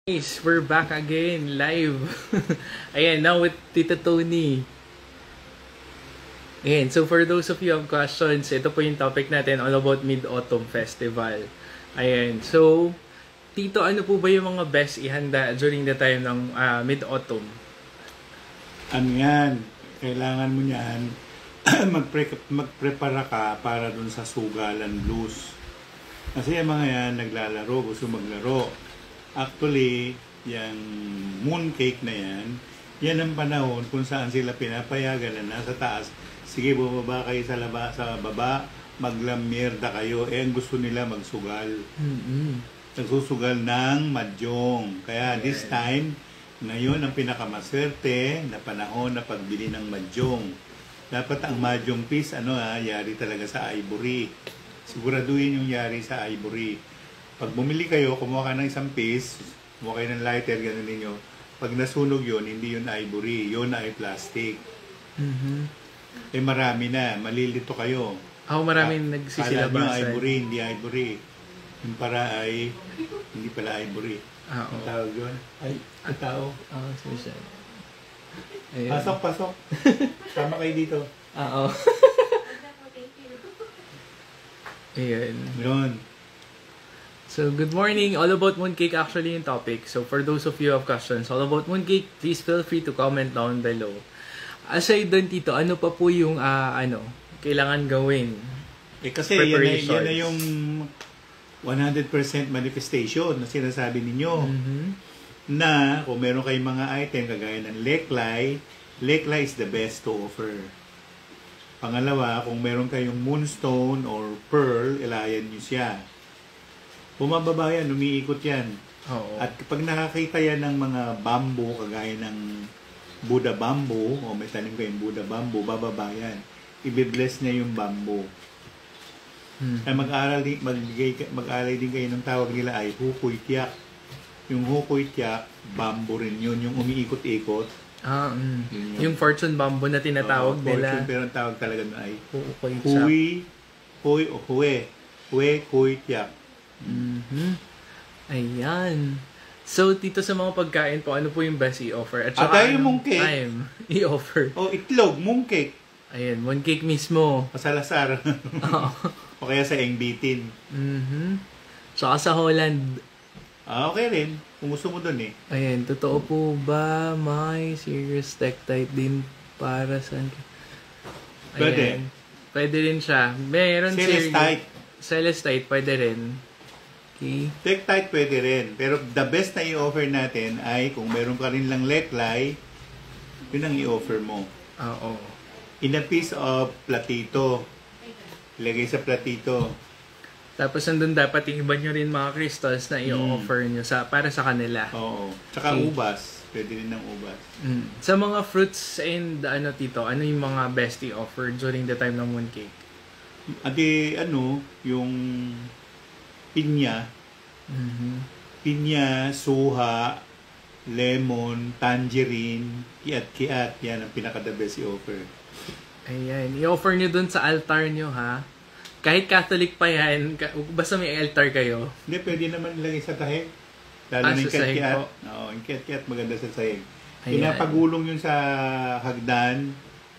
Guys, we're back again, live. Ayan, now with Tita Tony. Ayan, so for those of you who have questions, ito po yung topic natin, all about Mid-Autumn Festival. Ayan, so, Tito, ano po ba yung mga best ihanda during the time ng Mid-Autumn? Ano yan? Kailangan mo yan, magprepara ka para dun sa Sugalan Blues. Kasi yung mga yan, naglalaro, gusto maglaro. Actually, yung mooncake na yan ang panahon kung saan sila pinapayagan na nasa taas. Sige, bumaba kayo sa baba, maglamierda kayo. Ang gusto nila magsugal. Nagsusugal ng mahjong. Kaya this time, ngayon ang pinakamaswerte na panahon na pagbili ng mahjong. Dapat ang mahjong piece, yari talaga sa ivory. Siguraduhin yung yari sa ivory. Pag bumili kayo, kumuha ka ng isang piece, kumuha kayo ng lighter, gano'n ninyo. Pag nasunog yun, hindi yun ivory, yun ay plastic. Eh marami na, malilito kayo. Maraming nagsisilabasan. Kala nyo ivory, hindi ivory. Yung para ay, hindi pala ivory. Ang tawag yun? Ay, ang tao. Social. Pasok. Tama kayo dito. Ayan. Yun. So, good morning. All about mooncake actually yung topic. So, for those of you who have questions all about mooncake, please feel free to comment down below. Aside doon, Tito, ano pa po yung kailangan gawin? Kasi yan na yung 100% manifestation na sinasabi ninyo. Na kung meron kayong mga item kagaya ng leklay is the best to offer. Pangalawa, kung meron kayong moonstone or pearl, ilayan nyo siya. Bumababa yan, umiikot yan. At kapag nakakita yan ng mga bamboo, kagaya ng Buddha bamboo, o may tanim kayong Buddha bamboo, bababa yan. I-bless niya yung bamboo. Ay mag-aral din kayo ng tawag nila ay hukoy tiyak. Yung hukoy tiyak, bamboo rin yun, yung umiikot-ikot. Yung fortune bamboo na tinatawag nila. Fortune, pero ang tawag talaga na ay hukoy tiyak. Ayan. So, Tito, sa mga pagkain po, ano po yung best i-offer? At saka yung mooncake. Time i-offer? Itlog, mooncake. Ayan, mooncake mismo. Masalasar. O kaya sa engbitin. Saka sa Holland. Okay rin. Kung gusto mo dun eh. Ayan, totoo po ba may serious tektite din para sa... Pwede. Pwede rin siya. Meron Celestite. Celestite, pwede rin. Okay. Tektite pwede rin. Pero the best na i-offer natin ay kung meron ka rin lang leklay, yun ang i-offer mo. In a piece of platito. Ilagay sa platito. Tapos nandun dapat yung iba nyo rin mga crystals na i-offer nyo para sa kanila. Oo. Tsaka ubas. Pwede rin ng ubas. Sa mga fruits and Tito, ano yung mga best i-offer during the time ng mooncake? Yung pinya, suha, lemon, tangerine, kiat-kiat, yan ang pinaka-the best i-offer. Ayan, i-offer nyo dun sa altar nyo, ha? Kahit Catholic pa yan, basta may altar kayo. Hindi, pwede naman ilagay sa tahig. Lalo na yung kiat-kiat. Oo, yung kiat-kiat maganda sa tahig. Pinapagulong yun sa hagdan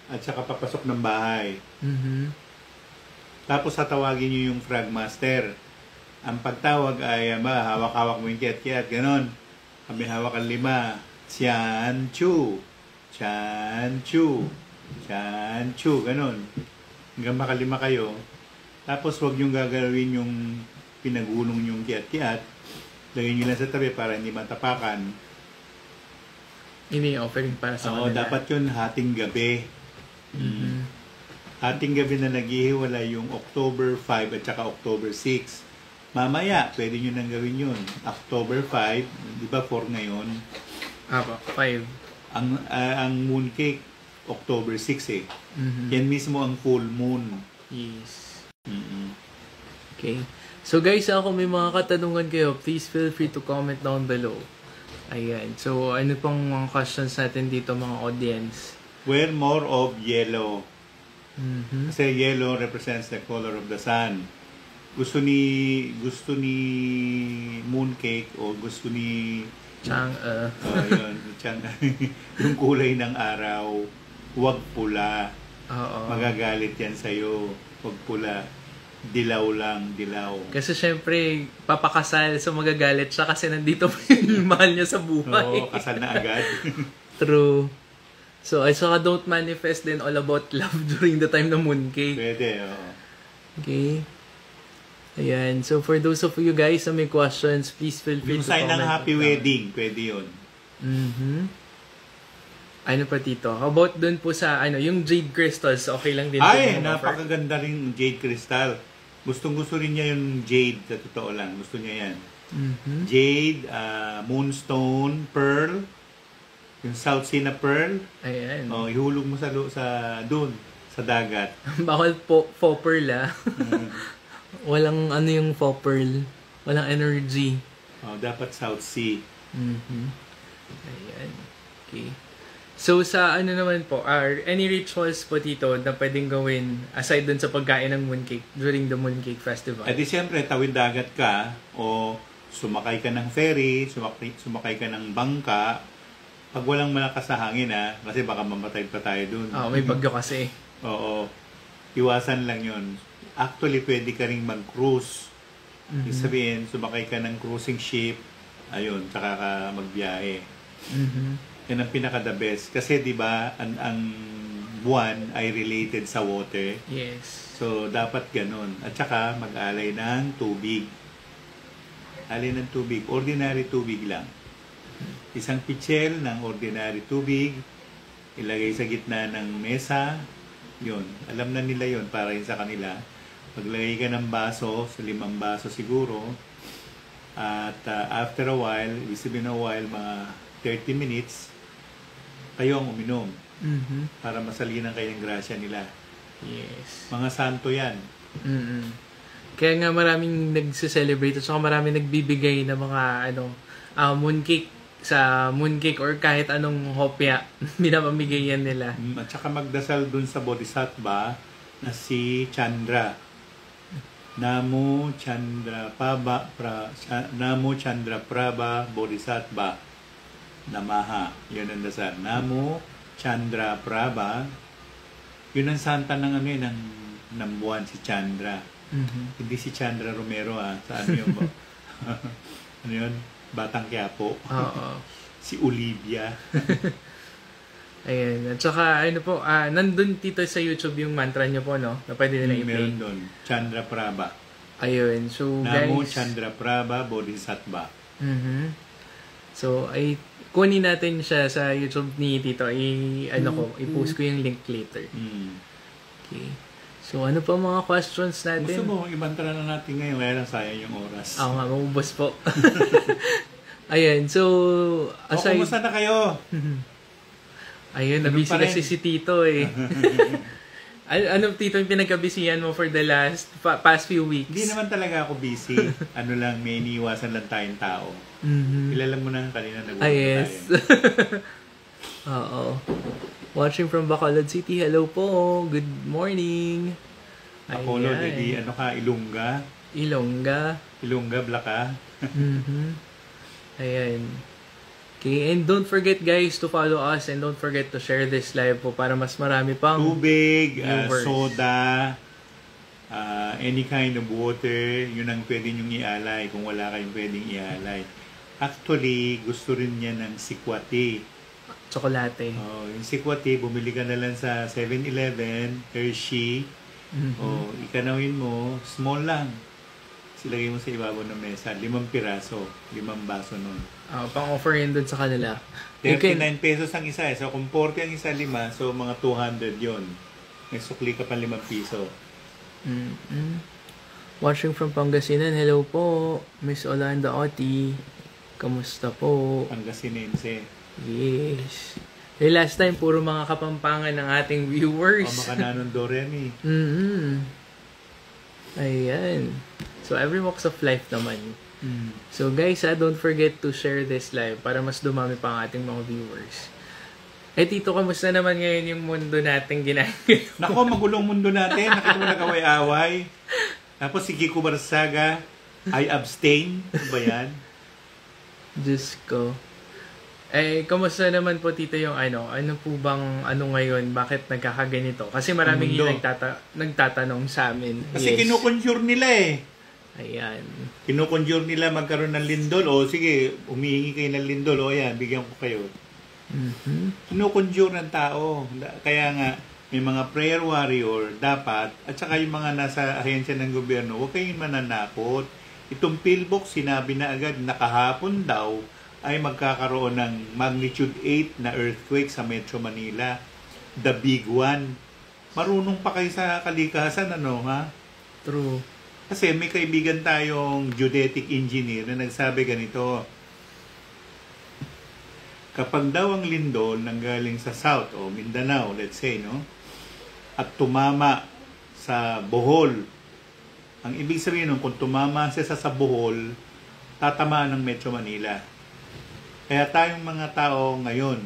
at saka papasok ng bahay. Tapos tatawagin nyo yung frog master. Ang pagtawag ay, hawak-hawak mo yung kiat-kiat, ganon. Kami hawakan 5. Tian-chu. Tian-chu. Tian-chu. Ganon. Hanggang makalima kayo. Tapos huwag nyo gagalawin yung pinagulong yung kiat-kiat. Lagyan nyo lang sa tabi para hindi matapakan. Ini-offering para sa kanila. Dapat yun hating gabi. Hating gabi na naghihiwalay yung October 5 at saka October 6. Mamaya, pwede nyo nang gawin yun. October 5, di ba 4 ngayon? 5. Ang mooncake, October 6 eh. Yan mismo ang full moon. Yes. Okay. So guys, kung may mga katanungan kayo, please feel free to comment down below. Ayan. So, ano pang mga questions natin dito mga audience? Wear more of yellow. Kasi yellow represents the color of the sun. gusto ni mooncake o gusto ni Chang'e. Yun. Yung kulay ng araw, huwag pula. Oo. Magagalit yan sa'yo. Huwag pula. Dilaw lang, dilaw. Kasi syempre, papakasal, so magagalit siya kasi nandito pa yung mahal niya sa buhay. Oo, kasal na agad. True. So, I saw don't manifest then all about love during the time ng mooncake. Pwede, oo. Okay. Ayan. So, for those of you guys na may questions, please feel free Yung to sign comment. ng happy wedding, pwede yun. Ano pa tito? How about dun po sa, yung jade crystals, okay lang din po Ay, yung offer? napakaganda rin yung jade crystal. Gustong-gusto rin niya yung jade, sa totoo lang. Gusto niya yan. Jade, moonstone, pearl, yung South Sea na pearl. Ayan. Ihulog mo sa dun, sa dagat. Bawal po, faux pearl Walang yung faux pearl. Walang energy. Dapat South Sea. Ayan. Okay. So, sa naman po, are any rituals po dito na pwedeng gawin aside dun sa pagkain ng mooncake during the mooncake festival? Di siyempre, tawid dagat ka o sumakay ka ng ferry, sumakay ka ng bangka. Pag walang malakas na hangin kasi baka mamatay pa tayo dun. May bagyo kasi. Oo. Iwasan lang yun. Actually, pwede ka ring mag-cruise. Ibig sabihin, sumakay ka ng cruising ship, ayun, tsaka ka magbiyahe. Yan ang pinaka-the best. Kasi, di ba, ang buwan ay related sa water. Yes. So, dapat ganun. At saka, mag-alay ng tubig. Alay ng tubig. Ordinary tubig lang. Isang pitchel ng ordinary tubig. Ilagay sa gitna ng mesa. Yun. Alam na nila yun para yun sa kanila. Maglagay ka ng baso, sa 5 baso siguro. At after a while, ibig sabihin a while, mga 30 minutes, kayo ang uminom. Para masalinan kayo ng grasya nila. Yes. Mga santo yan. Kaya nga maraming nagse-celebrate at saka maraming nagbibigay ng mga mooncake sa mooncake or kahit anong hopya. Binapamigay yan nila. At saka magdasal dun sa Bodhisattva na si Chandra. Namo Chandra Prabha Bodhisattva Namaha. Yun ang dasal. Namo Chandra Prabha. Yun ang santa ng ng buwan, si Chandra. Hindi si Chandra Romero Sa ano yun ba? Ano yun? Batang Quiapo. Oo. Si Olivia. Ayan. At saka, nandun dito sa YouTube yung mantra nyo po, no? Na pwede nila i-play. Meron doon. Chandra Prabha. Ayun. So, Namo guys. Chandra Prabha Bodhisattva. So, kunin natin siya sa YouTube ni Tito. I-post ko yung link later. Okay. So, ano pa mga questions natin? Gusto mo, ibantra na natin ngayon. Kaya lang sayang yung oras. Nga, maubos po. Ayan. So, aside... kumusta na kayo? Ayun, nabisi kasi si Tito Ano, Tito, yung pinagkabisihan mo for the past few weeks? Hindi naman talaga ako busy. May iniiwasan lang tayong tao. Kilala mo na kanina nag-work yes. Oo. Watching from Bacolod City. Hello po. Good morning. Bacolod, Ilongga. Ilongga, Blaka. Ayan. Okay, and don't forget guys to follow us and don't forget to share this live po para mas marami pang tubig, viewers. soda, any kind of water, yun ang pwede nyong ialay kung wala kayong pwedeng ialay. Actually, gusto rin niya ng sikwati. Tsokolate. Yung sikwati, bumili ka na lang sa 7-Eleven, Hershey. Ikanawin mo, small lang. Silagay mo sa ibabaw ng mesa, 5 piraso, 5 baso nun. Pang-offer yun dun sa kanila. 39 pesos ang isa So, kung 40 ang isa, 5, so mga 200 yon. May sukli ka pa 5 piso. Watching from Pangasinan, hello po. Miss Olanda Oti. Kamusta po? Pangasinense. Yes. Last time, puro mga Kapampangan ng ating viewers. Makananon Doremi. Ayan. So, every walks of life naman. So, guys, don't forget to share this live para mas dumami pa ang ating mga viewers. Tito, kamusta naman ngayon yung mundo natin ginagawa? Nako, magulong mundo natin. Nakita mo nag-away-away. Tapos si Kiko Barsaga, I abstain. Ano ba yan? Diyos ko. Kamusta naman po tito yung ano po bang ngayon, bakit nagkakaganito? Kasi maraming Mundo. yung nagtatanong sa amin. Kasi kinukonjure nila eh. Ayan. Kinukonjure nila magkaroon ng lindol. O sige, humihingi kayo ng lindol. O ayan, bigyan ko kayo. Kinukonjure ng tao. Kaya nga, may mga prayer warrior dapat, at saka yung mga nasa ahensya ng gobyerno, huwag kayong mananakot. Itong PhilBox, sinabi na agad, nakahapon daw, ay magkakaroon ng magnitude 8 na earthquake sa Metro Manila. The big one. Marunong pa kayo sa kalikasan, ha? True. Kasi may kaibigan tayong geodetic engineer na nagsabi ganito, kapag daw ang lindol nanggaling sa South o Mindanao, let's say, no? At tumama sa Bohol, ang ibig sabihin nun, kung tumama siya sa Bohol, tatamaan ng Metro Manila. Kaya tayong mga tao ngayon,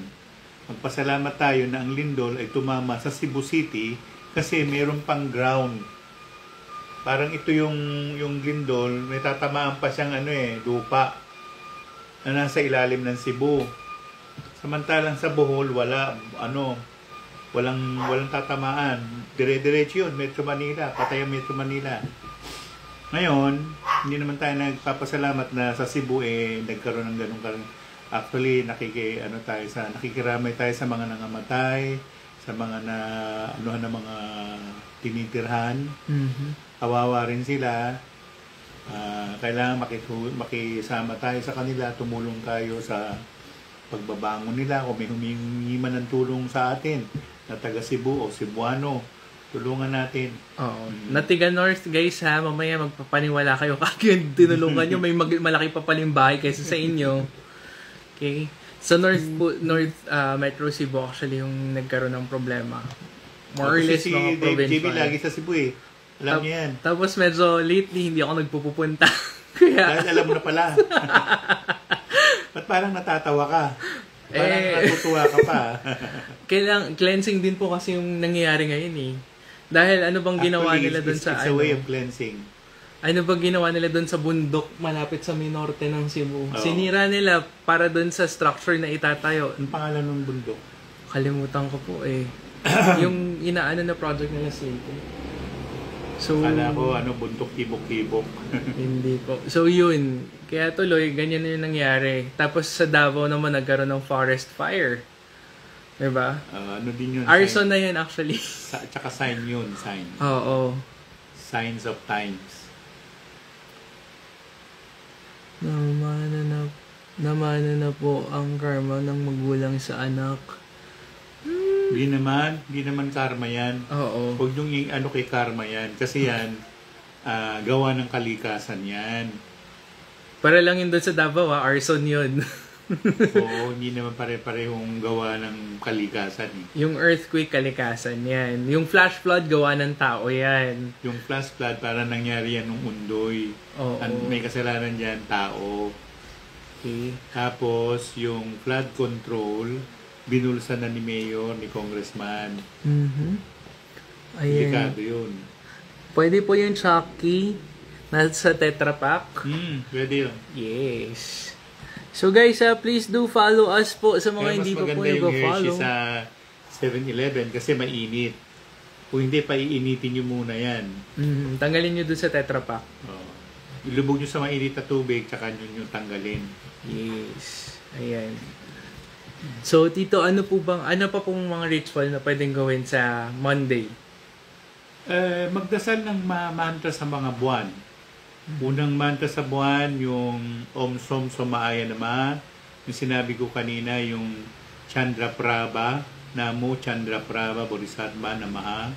magpasalamat tayo na ang lindol ay tumama sa Cebu City kasi mayroon pang ground. Parang ito yung lindol, may tatamaan pa siyang lupa na nasa ilalim ng Cebu. Samantalang sa Bohol, walang tatamaan. Dire-diretso yun, Metro Manila, patay ang Metro Manila. Ngayon, hindi naman tayo nagpapasalamat na sa Cebu nagkaroon ng ganung. Actually, nakikiramay tayo sa mga nangamatay, sa mga ng mga tinitirhan. Kawawa rin sila. Kailangan makisama tayo sa kanila, tumulong tayo sa pagbabangon nila. Kung may humingi man ng tulong sa atin na taga Cebu o Cebuano, tulungan natin. Oo. Natiga North guys ha, mamaya magpapaniwala kayo kagad tinulungan nyo, may malaki pa paling bahay kaysa sa inyo. Okay? Sa North Metro Cebu actually yung nagkaroon ng problema. More or less si mga Dave provincial. JB lagi sa Cebu Alam niya yan. Tapos medyo lately hindi ako nagpupunta. Kaya dahil alam mo na pala. Ba't parang natatawa ka? Parang natutuwa ka pa. kailang cleansing din po kasi yung nangyayari ngayon Dahil ano bang ginawa nila doon sa it's a way of cleansing. Ano bang ginawa nila doon sa bundok malapit sa Minorte ng Cebu? Oo. Sinira nila para doon sa structure na itatayo. Ang pangalan ng bundok? Kalimutan ko po yung inaano na project nila sa So, Kala ko bundok tibok-tibok. hindi po. So yun, kaya tuloy, ganyan na yung nangyari. Tapos sa Davao naman nagkaroon ng forest fire. Diba? Ano din yun? Arson na yun actually. Tsaka sign yun, sign. Oo. Signs of times. Namana na po ang karma ng magulang sa anak. Hindi naman karma yan. Oo. Huwag nyung kay karma yan. Kasi yan, gawa ng kalikasan yan. Para lang yun doon sa Davao, arson yun. Oo, hindi naman pare-parehong gawa ng kalikasan. Yung earthquake, kalikasan yan. Yung flash flood, gawa ng tao yan. Yung flash flood, para nangyari yan nung undoy. Oo. May kasalanan dyan, tao. Okay. Tapos, yung flood control, binulsan na ni Mayor, ni Congressman. Ayan. Delikado yun. Pwede po yung Chucky nasa Tetra Pak. Pwede yun. Yes. So guys, please do follow us po sa mga Kaya hindi pa po mas maganda yung nag-follow. Hershey sa 7-Eleven kasi mainit. Kung hindi, paiinitin nyo muna yan. Tanggalin nyo dun sa Tetra Pak. Ilubog nyo sa mainit na tubig, tsaka nyo tanggalin. Yes. Ayan. So, Tito, ano pa pong mga ritual na pwedeng gawin sa Monday? Magdasal ng mantra sa mga buwan. Unang mantra sa buwan, yung Om Som Somaya Nama. Yung sinabi ko kanina, yung Chandra Prabha, Namo Chandra Prabha Bodhisattva Namaha.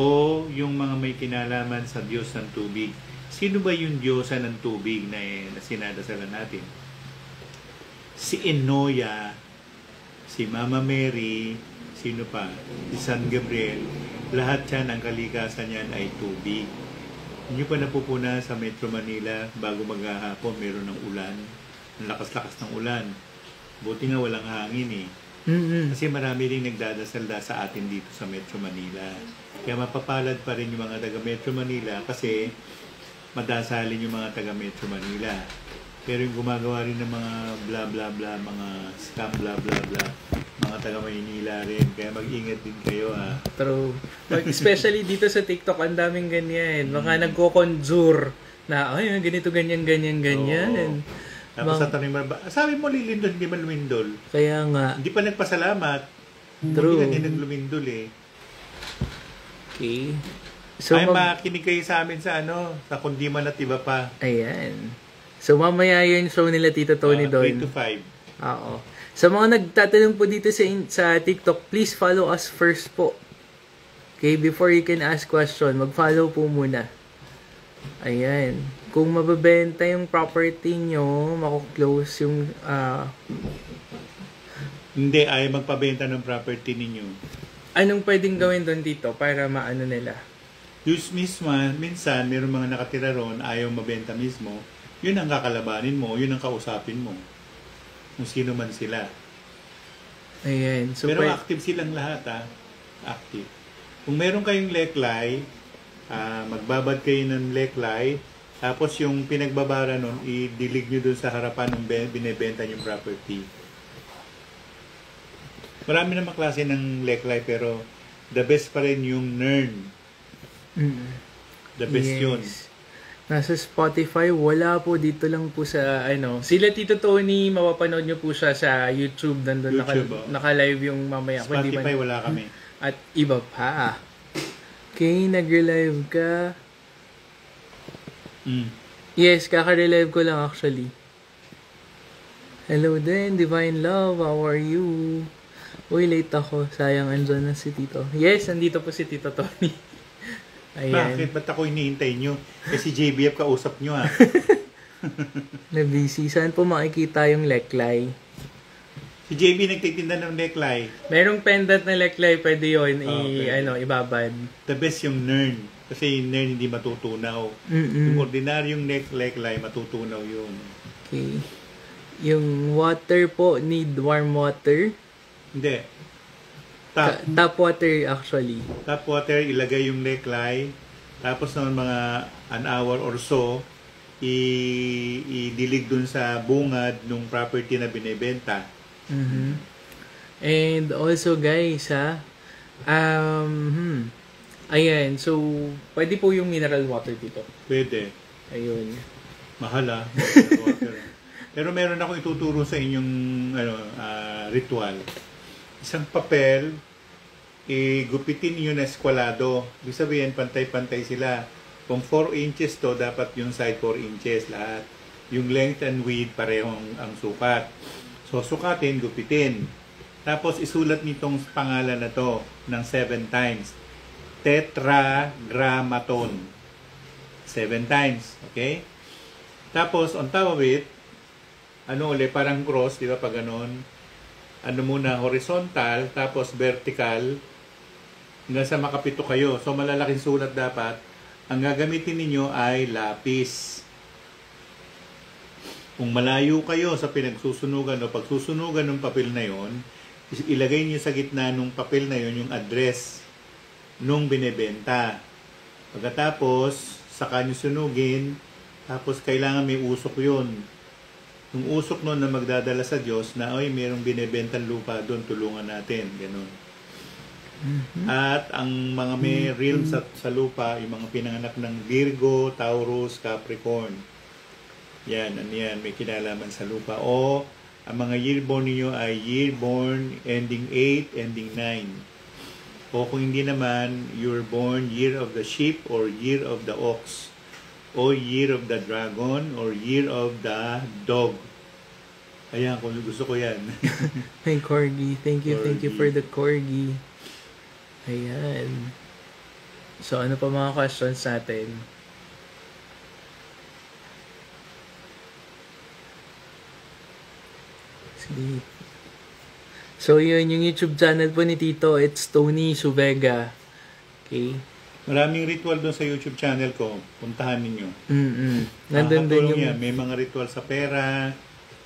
O yung mga may kinalaman sa Diyos ng tubig. Sino ba yung Diyosa ng tubig na sinadasalan natin? Si Enoya, si Mama Mary, sino pa? Si San Gabriel. Lahat yan, ang kalikasan yan ay tubig. Hindi pa napupuna sa Metro Manila bago maghahapon meron ng ulan. Ang lakas-lakas ng ulan. Buti nga walang hangin Kasi marami rin nagdadasal sa atin dito sa Metro Manila. Kaya mapapalad pa rin yung mga taga Metro Manila kasi madasalin yung mga taga Metro Manila. Pero yung gumagawa rin ng mga bla bla bla, mga scam bla bla bla, mga taga Maynila rin. Kaya mag-ingat din kayo ha. True. Especially dito sa TikTok, ang daming ganyan. Mga nagko-conjure na, ay, ganito, ganyan, ganyan, ganyan. Tapos sa tanong mo, sabi mo lilindol, hindi man lumindol. Kaya nga. Hindi pa nagpasalamat. True. Hindi nang lumindol eh. Okay. So, ay, makinig kayo sa amin sa sa Kundi Man at Iba Pa. Ayan. So, mamaya yung show nila Tito Tony doon. 3 to 5. Oo. Sa mga nagtatanong po dito sa TikTok, please follow us first po. Okay, before you can ask question, mag-follow po muna. Ayan. Kung mababenta yung property nyo, mako-close yung... Hindi, ayaw magpabenta ng property ninyo. Anong pwedeng gawin doon dito para maano nila? Yung minsan, mayroong mga nakatira ron, ayaw mabenta mismo. Yun ang kakalabanin mo, yun ang kausapin mo. Kung sino man sila. Ayan. So, pero active silang lahat active. Kung meron kayong leklay, magbabad kayo ng leklay, tapos yung pinagbabara nun, idilig nyo dun sa harapan ng binebenta yung property. Marami namang klase ng leklay, pero the best pa rin yung NERN. The best yun. Nasa Spotify, wala po, dito lang po sa sila Tito Tony, mapapanood nyo po siya sa YouTube, nandun naka-live yung mamaya. Spotify wala kami. At iba pa. Okay, nag-relive ka. Yes, kaka-relive ko lang actually. Hello din, Divine Love, how are you? Uy, late ako. Sayang, andyan na si Tito. Yes, nandito po si Tito Tony. Ayan. Bakit? Ba't ako hinihintay nyo? Kasi JBF kausap nyo Na-busy. Saan po makikita yung leklay? Si JB nagtitinda ng leklay. Merong pendant na leklay, pwede yun ibabad. The best yung NERN. Kasi yung NERN hindi matutunaw. Yung ordinaryong leklay, matutunaw yun. Okay. Yung water po, need warm water? Hindi. Tap water actually. Tap water, ilagay yung leklay. Tapos naman mga an hour or so, idilig dun sa bungad ng property na binebenta. And also guys, ayan, so pwede po yung mineral water dito. Pwede. Ayun. Mahal water. Pero meron ako ituturo sa inyong ritual. Isang papel, gupitin niyo na eskwalado. Ibig sabihin, pantay-pantay sila. Kung 4 inches to, dapat yung side 4 inches lahat. Yung length and width, parehong ang sukat. So, sukatin, gupitin. Tapos, isulat nitong pangalan na to ng 7 times. Tetragrammaton. 7 times. Okay? Tapos, on top of it, parang cross, di ba, pag ganon. Muna, horizontal, tapos vertical, hanggang sa makapito kayo. So, malalaking sulat dapat. Ang gagamitin ninyo ay lapis. Kung malayo kayo sa pinagsusunugan o pagsusunugan ng papel na yon, ilagay niyo sa gitna ng papel na yon yung address nung binebenta. Pagkatapos, saka nyo sunugin, tapos kailangan may usok yon. Yung usok nun na magdadala sa Diyos na, mayroong binebentang lupa doon, tulungan natin. Ganun. At ang mga may realms sa lupa, yung mga pinanganak ng Virgo, Taurus, Capricorn. Yan, may kinalaman sa lupa. O, ang mga yearborn niyo ay yearborn ending 8, ending 9. O kung hindi naman, you're born year of the sheep or year of the ox. O year of the dragon or year of the dog. Ayan, kung gusto ko yan. Hey, Corgi. Thank you for the Corgi. Ayan. So, ano pa mga questions natin? Sleep. So, yun, yung YouTube channel po ni Tito, it's Tony Suvega. Okay? Maraming ritual doon sa YouTube channel ko. Puntahan ninyo. Nandun din yung... Yan. May mga ritual sa pera,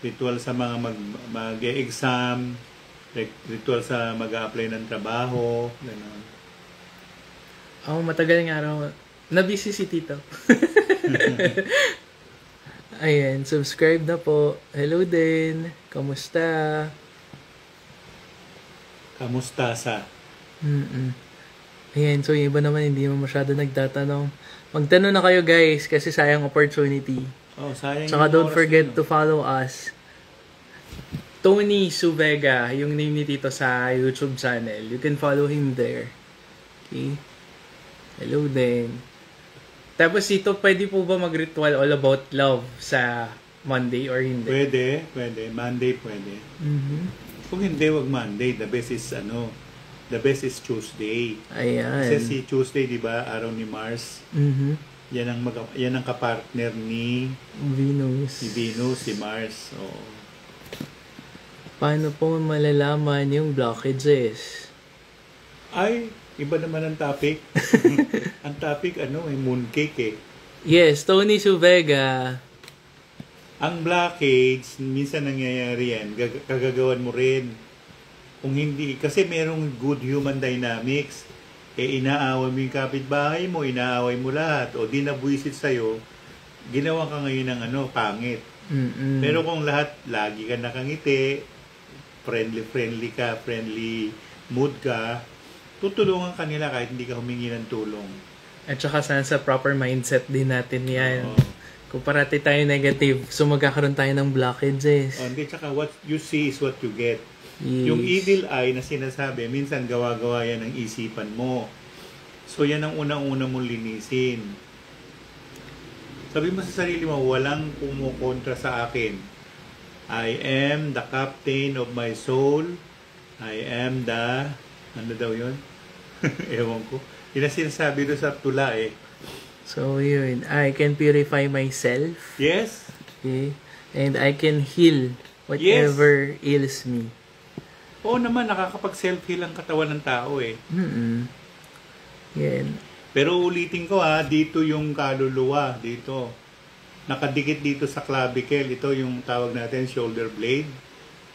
ritual sa mga mag-exam, ritual sa mag-a-apply ng trabaho. Ganun. Matagal nga araw. Nabisi si Tito. Ayan, subscribe na po. Hello din. Kamusta? Kamusta sa? Mm-mm. Ayan, so yung iba naman hindi mo masyado nagtatanong. Magtanong na kayo guys kasi sayang opportunity. Oh, sayang. Saka yung don't oras forget ninyo. to follow us. Tony Suvega, yung name ni Tito sa YouTube channel. You can follow him there. Okay? Hello din. Tapos Tito, pwede po ba mag-ritual all about love sa Monday or hindi? Pwede. Monday pwede. Mhm. Kung hindi, wag Monday. The best is Tuesday. Ayan. Kasi si Tuesday, di ba, araw ni Mars. Mhm. Yan ang kapartner ni Venus. si Mars. Oo. Paano po malalaman yung blockages? Ay, iba naman ang topic. Ang topic, mooncake eh. Yes, Tony Suvega. Ang blockage, minsan nangyayari yan, kagagawan mo rin. Kung hindi, kasi merong good human dynamics. Inaaway mo yung kapitbahay mo, inaaway mo lahat, o di nabwisit sa'yo, ginawa ka ngayon ng pangit. Mm-mm. Pero kung lahat, lagi ka nakangiti, friendly ka, friendly mood ka, tutulungan ka nila kahit hindi ka humingi ng tulong. At saka sana sa proper mindset din natin yan. Oo. Kung parati tayo negative, so magkakaroon tayo ng blockages. Hindi, tsaka what you see is what you get. Yes. Yung evil eye na sinasabi, minsan gawa-gawa yan ng isipan mo. So yan ang unang-una mong linisin. Sabi mo sa sarili mo, walang kumukontra sa akin. I am the captain of my soul. I am the... Ano daw yun? Ewan ko. Yun ang sinasabi doon sa tula eh. So yun, I can purify myself. Yes? Okay? And I can heal whatever ails me. Oo naman, nakakapag-self-heal ang katawan ng tao eh. Mm-mm. Yan. Pero ulitin ko dito yung kaluluwa, dito. Nakadikit dito sa clavicle, ito yung tawag natin shoulder blade.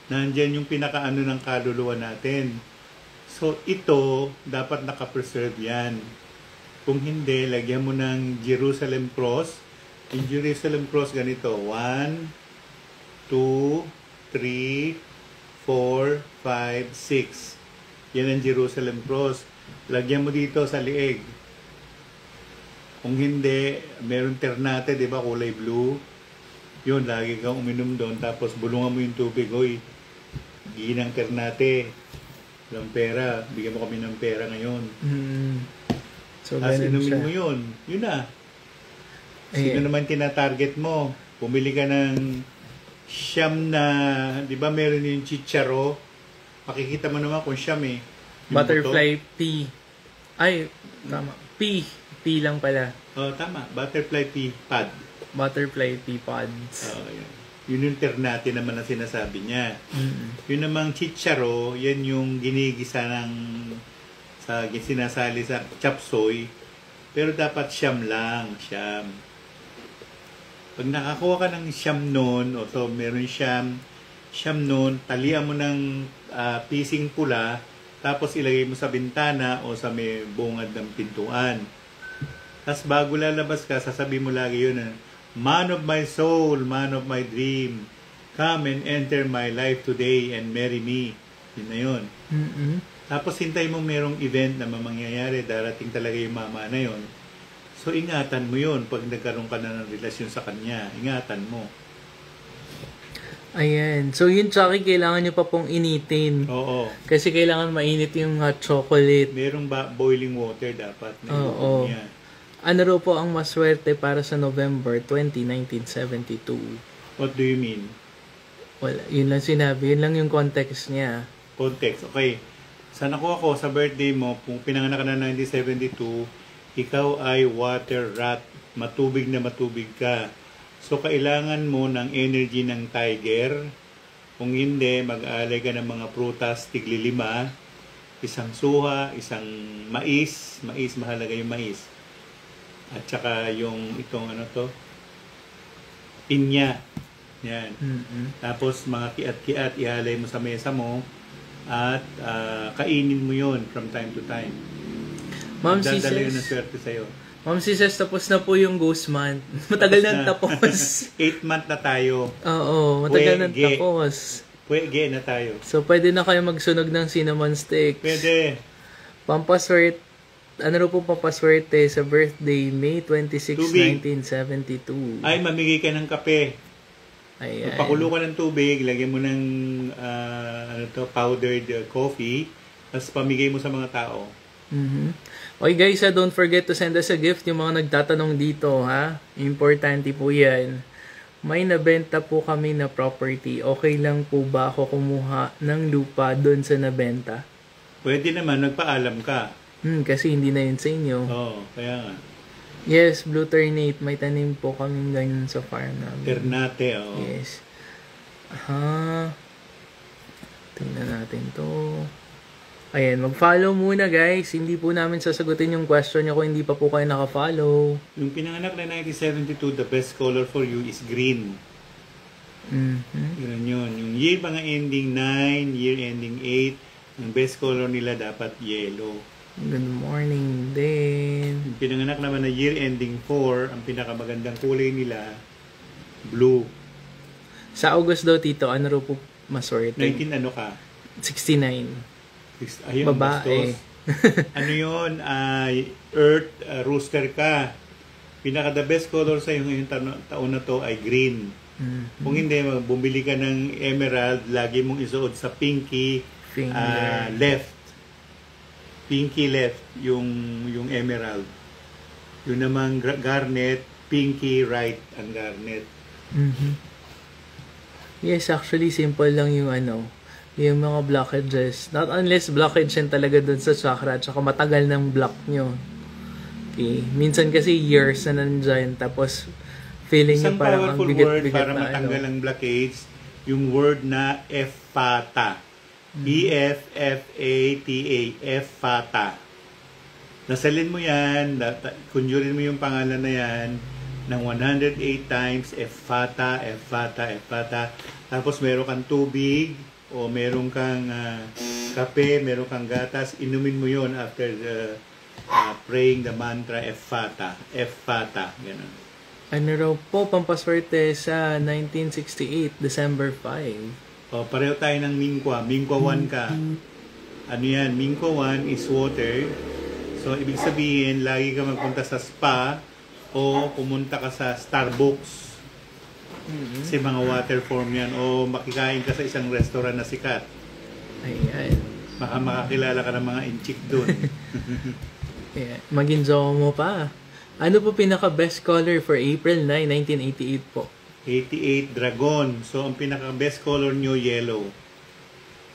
Nandyan yung pinakaano ng kaluluwa natin. So ito, dapat nakapreserve yan. Kung hindi, lagyan mo ng Jerusalem cross. Yung Jerusalem cross ganito, 1, 2, 3, 4, 5, 6. Yan ang Jerusalem cross. Lagyan mo dito sa lieg. Kung hindi, meron ternate, di ba, kulay blue. Yun, lagi kang uminom doon. Tapos bulungan mo yung tubig. Hoy, ginang ternate. Walang pera. Bigyan mo kami ng pera ngayon. So, Tapos ganun inumin siya. mo yun. Yun na. Sino Ayan. naman tina-target mo? Pumili ka ng siyam na, di ba meron yung chicharo? Makikita mo naman kung siyam eh. Yung Butterfly pea. Ay, tama. Pea. Pea lang pala. buto. Tama. Butterfly pea pad. Butterfly pea pods. Yun. Yun yung ternate naman ang sinasabi niya. Mm-mm. Yun namang chicharo, yan yung ginigisa ng sinasali sa chapsoy. Pero dapat siyam lang. Siyam. Pag nakakuha ka ng siyam nun, o so meron siyam nun, talian mo ng pising pula, tapos ilagay mo sa bintana o sa may bungad ng pintuan. Tapos bago lalabas ka, sasabihin mo lagi yun, Man of my soul, man of my dream, come and enter my life today and marry me. Yun na yun. Mm-mm. Tapos hintay mo merong event na mangyayari, darating talaga yung mama na yun. So ingatan mo yun pag nagkaroon ka na ng relasyon sa kanya. Ingatan mo. Ayan. So, yun, tsaka kailangan nyo pa pong initin. Oo. Kasi kailangan mainit yung hot chocolate. Merong boiling water dapat. May Oo. niya. Ano raw po ang maswerte para sa November 20, 1972? What do you mean? Wala, yun lang sinabi. Yun lang yung context niya. Context. Okay. Sa nakuha ko sa birthday mo, kung pinanganak ka na 1972, ikaw ay water rat. Matubig na matubig ka. So, kailangan mo ng energy ng tiger. Kung hindi, mag-aalay ka ng mga prutas, tigli-5, isang suha, isang mais. Mais, mahalaga yung mais. At saka yung itong pinya. Yan. Mm-mm. Tapos mga kiat-kiat, ihalay mo sa mesa mo at kainin mo yon from time to time. Ma'am, si Dadala yun ng Sis, swerte sa'yo. Ma'am si Ses, tapos na po yung ghost month. Matagal na tapos. 8 month na tayo. Oo, matagal na Pwede. tapos. Pwede na tayo. So, pwede na kayo magsunog ng cinnamon sticks. Pwede. Pampaswerte, ano po pampaswerte sa birthday, May 26, Tubig. 1972. Ay, mamigay ka ng kape. Ayan. Pakulo ka ng tubig, lagyan mo ng powdered coffee, tapos pamigay mo sa mga tao. Okay guys, don't forget to send us a gift yung mga nagtatanong dito, ha? Importante po yan. May nabenta po kami na property. Okay lang po ba ako kumuha ng lupa doon sa nabenta? Pwede naman, nagpaalam ka. Kasi hindi na yun sa inyo. Oo, kaya nga. Yes, Blue Ternate. May tanim po kaming ganyan sa farm namin. Ternate, oo. Yes. Tingnan natin to. Ayan, mag-follow muna guys. Hindi po namin sasagutin yung question nyo kung hindi pa po kayo naka-follow. Yung pinanganak na 1972, the best color for you is green. Yun yun. Yung year mga ending 9, year ending 8, ang best color nila dapat yellow. Good morning din. Yung pinanganak naman na year ending 4, ang pinakamagandang kulay nila, blue. Sa August daw, Tito, ano raw po maswerte? 19 ano ka? 69. Ayun, Babae. Ano yun? Earth rooster ka. Pinaka the best color sa iyo ngayong taon na to ay green. Kung hindi, bumili ka ng emerald, lagi mong isuot sa pinky left. Pinky left, yung emerald. Yung namang garnet, pinky right ang garnet. Yes, actually, simple lang yung yung mga blockages. Not unless blockage yan talaga dun sa chakra, tsaka matagal ng block nyo. Okay. Minsan kasi years na nandyan, tapos feeling nyo parang ang powerful word bigat-bigat para na matanggal ang blockage, yung word na F-fata. E-F-F-A-T-A. F-fata. Nasalin mo yan, kunjurin mo yung pangalan na yan, ng 108 times, F-fata, F-fata, F-fata. Tapos meron kang tubig, o meron kang kape, meron kang gatas, inumin mo yon after praying the mantra F-fata. F-fata. Ganun. Ano raw po, pampaswerte sa 1968, December 5. O, pareho tayo ng Mingkwa. Mingkwa 1 ka. Ano yan? Mingkwa 1 is water. So, ibig sabihin, lagi ka magpunta sa spa o pumunta ka sa Starbucks. Kasi mga water form yan. O makikain ka sa isang restaurant na sikat. Ayan. Baka makakilala ka ng mga inchik doon. Yeah. Maginzo mo pa. Ano po pinaka-best color for April 9, 1988 po? 88 Dragon. So, ang pinaka-best color nyo, yellow.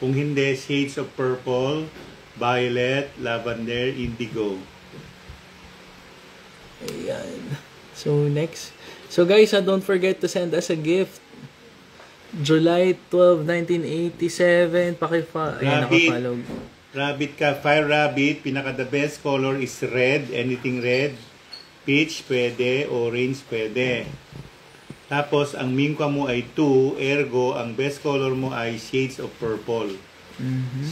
Kung hindi, shades of purple, violet, lavender, indigo. Ayan. So, next. So, guys, don't forget to send us a gift. July 12, 1987. Nakafollow. Rabbit ka. Fire rabbit. Pinaka-the best color is red. Anything red. Peach, pwede. Orange, pwede. Tapos, ang mingkwa mo ay 2. Ergo, ang best color mo ay shades of purple.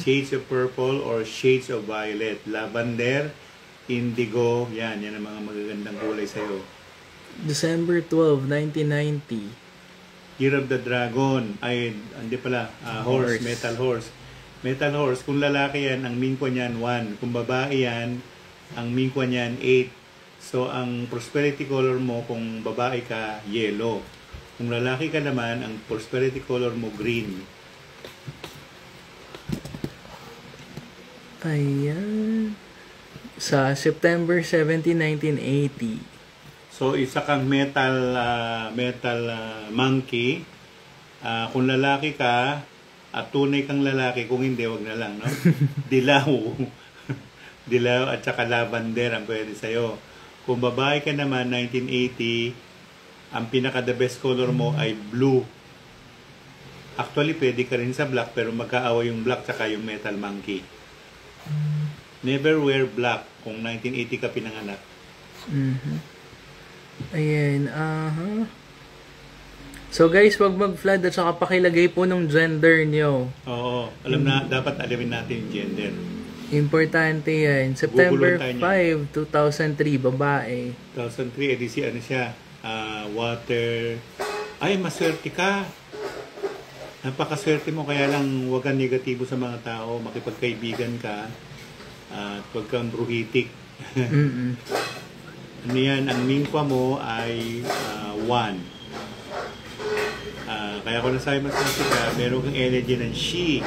Shades of purple or shades of violet. Lavender, indigo. Yan ang mga magagandang kulay sa'yo. December 12, 1990. Year of the Dragon. Ay, hindi pala. Horse. Metal horse. Metal horse. Kung lalaki yan, ang mingkwa niyan 1. Kung babae yan, ang mingkwa niyan 8. So, ang prosperity color mo, kung babae ka, yellow. Kung lalaki ka naman, ang prosperity color mo, green. Ayan. Sa September 17, 1980. So, isa kang metal monkey. Kung lalaki ka, at tunay kang lalaki, kung hindi, wag na lang, no? Dilaw. Dilaw at saka lavender ang pwede sa'yo. Kung babae ka naman, 1980, ang pinaka-the best color mo ay blue. Actually, pwede ka rin sa black, pero magkaawa yung black saka yung metal monkey. Never wear black kung 1980 ka pinanganak. Ayan, So guys, wag mag-flood at saka pakilagay po ng gender nyo. Oo, dapat alamin natin yung gender. Importante yan. September Guguluhan tayo 5, 2003, babae. 2003, edi si ano siya, water. Ay, maswerte ka. Napakaswerte mo, kaya lang huwag kang negatibo sa mga tao, makipagkaibigan ka, at huwag kang bruhitik. Mm-mm. Ano yan, ang mingkwa mo ay 1. Kaya ko nasabi maswerte ka, meron kang energy ng she.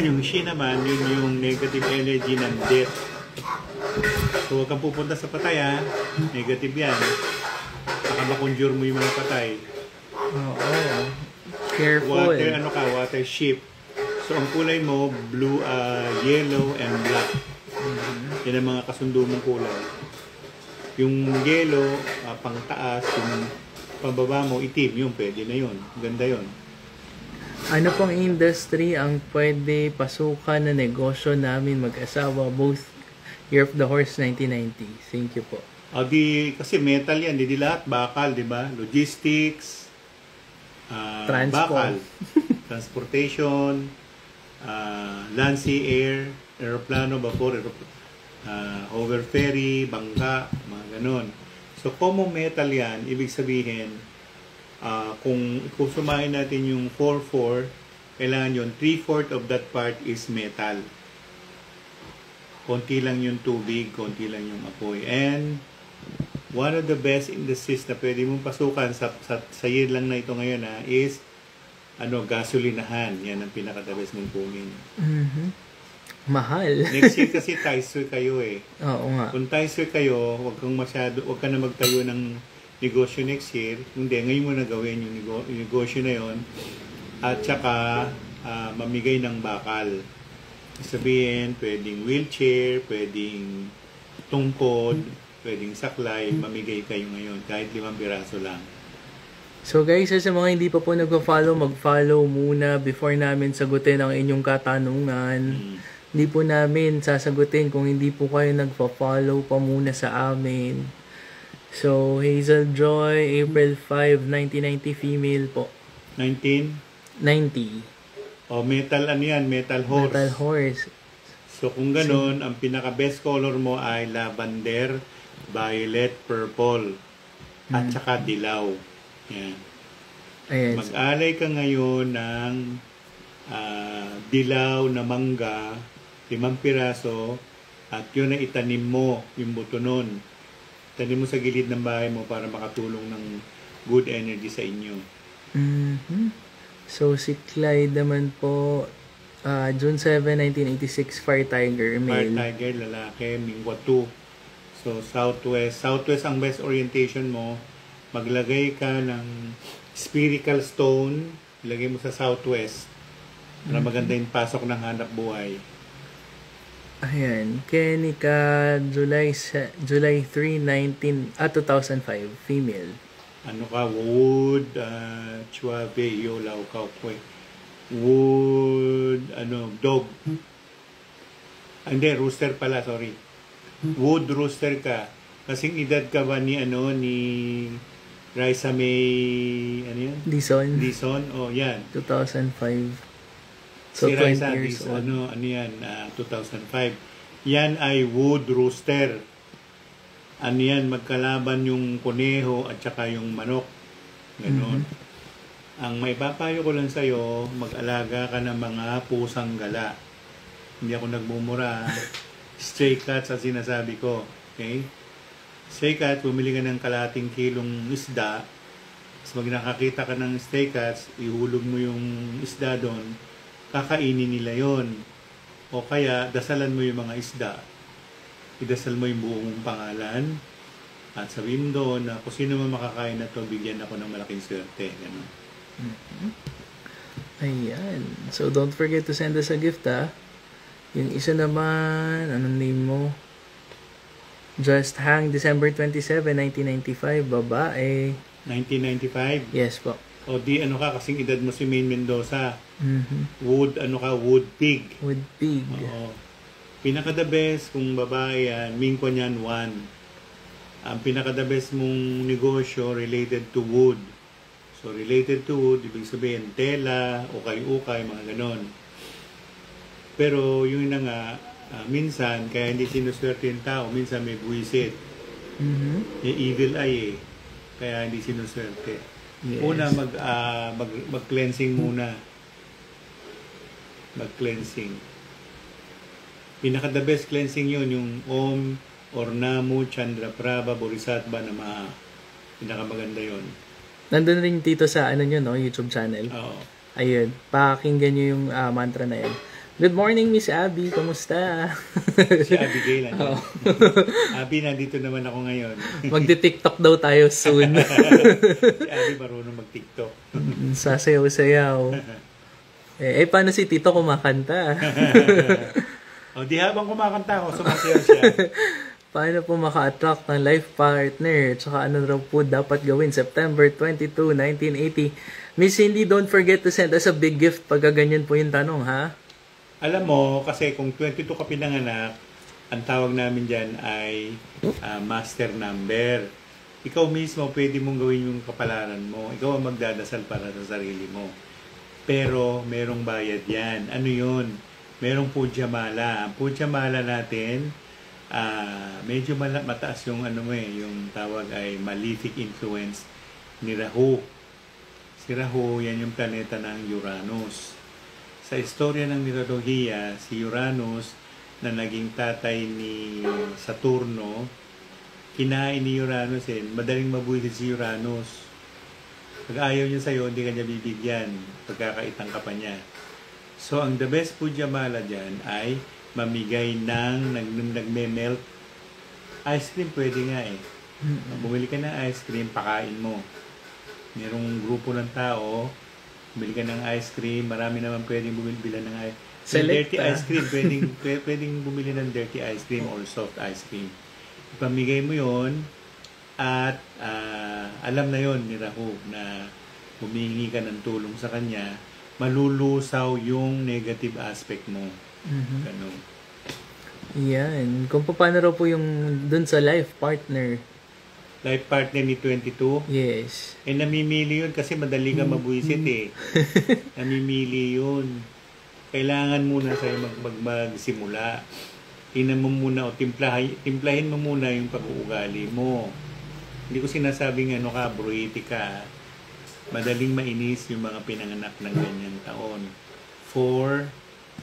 Yung she naman, yun yung negative energy ng death. So huwag kang pupunta sa patay, ha? Negative yan. Baka makonjure mo yung mga patay. Oo. Careful. Water, ano ka, water ship. So, ang kulay mo, blue, yellow, and black. Yan ang mga kasundo mong kulay. Yung yellow, pang taas, yung pambaba mo, itim, yun, pwede na yun. Ganda yun. Ano pong industry ang pwede pasukan na negosyo namin mag-asawa, both Year of the Horse 1990? Thank you po. Kasi metal yan, di lahat, bakal, di ba? Logistics, bakal, transportation, land, sea, air, aeroplano, vapor, over ferry, bangka, mga ganon. So, common metal yan, ibig sabihin, kung sumahin natin yung 4-4, kailangan yun, 3/4 of that part is metal. Konti lang yung tubig, konti lang yung apoy. And, one of the best industries na pwede mong pasukan sa year lang na ito ngayon is gasolinahan. Yan ang pinaka-the best mong kunin. Mm-hmm. Mahal. Next year kasi Taiser kayo eh. Oo nga. Kung Taiser kayo, wag ka na magtayo ng negosyo next year. Hindi, ngayon mo na gawin yung negosyo na yon. At saka mamigay ng bakal. Sabihin, pwedeng wheelchair, pwedeng tungkod, pwedeng saklay, mamigay kayo ngayon kahit 5 piraso lang. So guys, sa mga hindi pa po nag-follow, mag-follow muna before namin sagutin ang inyong katanungan. Hindi po namin sasagutin kung hindi po kayo nagpa-follow pa muna sa amin. So, Hazel Joy, April 5, 1990, female po. 1990. Metal ano yan? Metal horse. Metal horse. So, kung ganun, ang pinaka-best color mo ay lavender, violet, purple, at saka dilaw. Yan. Ayan. Mag-alay ka ngayon ng dilaw na mangga, 5 piraso, at yun na itanim mo, yung buto nun. Itanim mo sa gilid ng bahay mo para makatulong ng good energy sa inyo. Mm-hmm. So, si Clyde naman po, June 7, 1986, Fire Tiger, male. Fire Tiger, lalaki, Mingwa 2. So, southwest. Southwest ang best orientation mo. Maglagay ka ng spherical stone, ilagay mo sa southwest para maganda yung pasok ng hanap buhay. Ayan. Kenika, July 3, 2005, female. Ano ka? Wood, Chuabe, Yolaw, Kaukwe. Wood, dog. Hindi, rooster pala, sorry. Wood rooster ka. Kasing edad ka ba ni Raisa May, yan? Dison. Dison, yan. 2005. So, Si 20 Raisa, years old. yan, 2005. Yan ay wood rooster. Yan, magkalaban yung kuneho at saka yung manok. Ganon. Ang may papayo ko lang sa'yo, mag-alaga ka ng mga pusang gala. Hindi ako nagmumura. Stray cats ang sinasabi ko. Okay? Stray cat, bumili ka ng kalating kilong isda. Tapos pag nakakita ka ng stray cats, ihulog mo yung isda doon. Kakainin nila yon. O kaya, dasalan mo yung mga isda. Idasal mo yung buong pangalan. At sabihin doon na kung sino man makakain na to, bigyan ako ng malaking swerte. Ganun. Ayan. So, don't forget to send us a gift, Yung isa naman, anong name mo? Just Hang, December 27, 1995, babae. 1995? Yes po. O di kasing edad mo si Maine Mendoza. Mm-hmm. Wood pig. Wood pig. Oo. Pinaka-the best kung babae yan, mingko niyan 1. Ang pinaka-the best mong negosyo related to wood. So, related to wood, ibig sabihin, tela, ukay-ukay, mga ganon. Pero, yun na nga, Minsan, kaya hindi sinuswerte yung tao, minsan may buwisit. May evil eye eh. Kaya hindi sinuswerte. Yes. Una, mag-cleansing muna. Mag-cleansing. Pinaka the best cleansing yun, yung Om, Ornamu, Chandra Prabha, Bodhisattva, Namaha. Pinaka maganda yun. Nandun rin dito sa no, YouTube channel. Oo. Ayun, pakinggan nyo yung mantra na yun. Good morning, Miss Abby. Kamusta? Si Abigail. Ano? Abby, nandito naman ako ngayon. Magti-TikTok daw tayo soon. Si Abby marunong mag-TikTok. Sasayaw-sayaw. Paano si Tito kumakanta? O, di habang kumakanta ako, sumasayaw siya. Paano po maka-attract ng life partner? Tsaka ano raw po dapat gawin? September 22, 1980. Miss Cindy, don't forget to send us a big gift pagka ganyan po yung tanong, ha? Alam mo, kasi kung 22 ka pinanganak, ang tawag namin dyan ay master number. Ikaw mismo, pwede mong gawin yung kapalaran mo. Ikaw ang magdadasal para sa sarili mo. Pero, merong bayad yan. Ano yun? Merong pudyamala. Ang pudyamala natin, medyo mataas yung yung tawag ay malefic influence ni Rahu. Si Rahu, yan yung planeta ng Uranus. Sa istorya ng mitolohiya, si Uranus na naging tatay ni Saturno, kinain ni Uranus madaling mabuhay si Uranus. Pag ayaw niya sa'yo, hindi ka niya bibigyan. Pagkakaitang ka pa niya. So, ang the best pudyamala dyan ay mamigay ng nagme-melt. Ice cream pwede nga eh. Bumili ka ng ice cream, pakain mo. Merong grupo ng tao, bumili ka ng ice cream, marami naman pwedeng bumili ng ice cream. Dirty ice cream, pwedeng bumili ng dirty ice cream or soft ice cream. Ipamigay mo yon at alam na yon ni Rahu na humingi ka ng tulong sa kanya, malulusaw yung negative aspect mo. Ganun. Yan. Kung paano raw po yung dun sa life partner. Life partner ni 22? Yes. Namimili yun kasi madali ka mabuisit eh. Namimili yun. Kailangan muna sa'yo magsimula. Tingnan mo muna o timplahin mo muna yung pag-uugali mo. Hindi ko sinasabing bruhiti ka. Madaling mainis yung mga pinanganak ng ganyang taon. 4,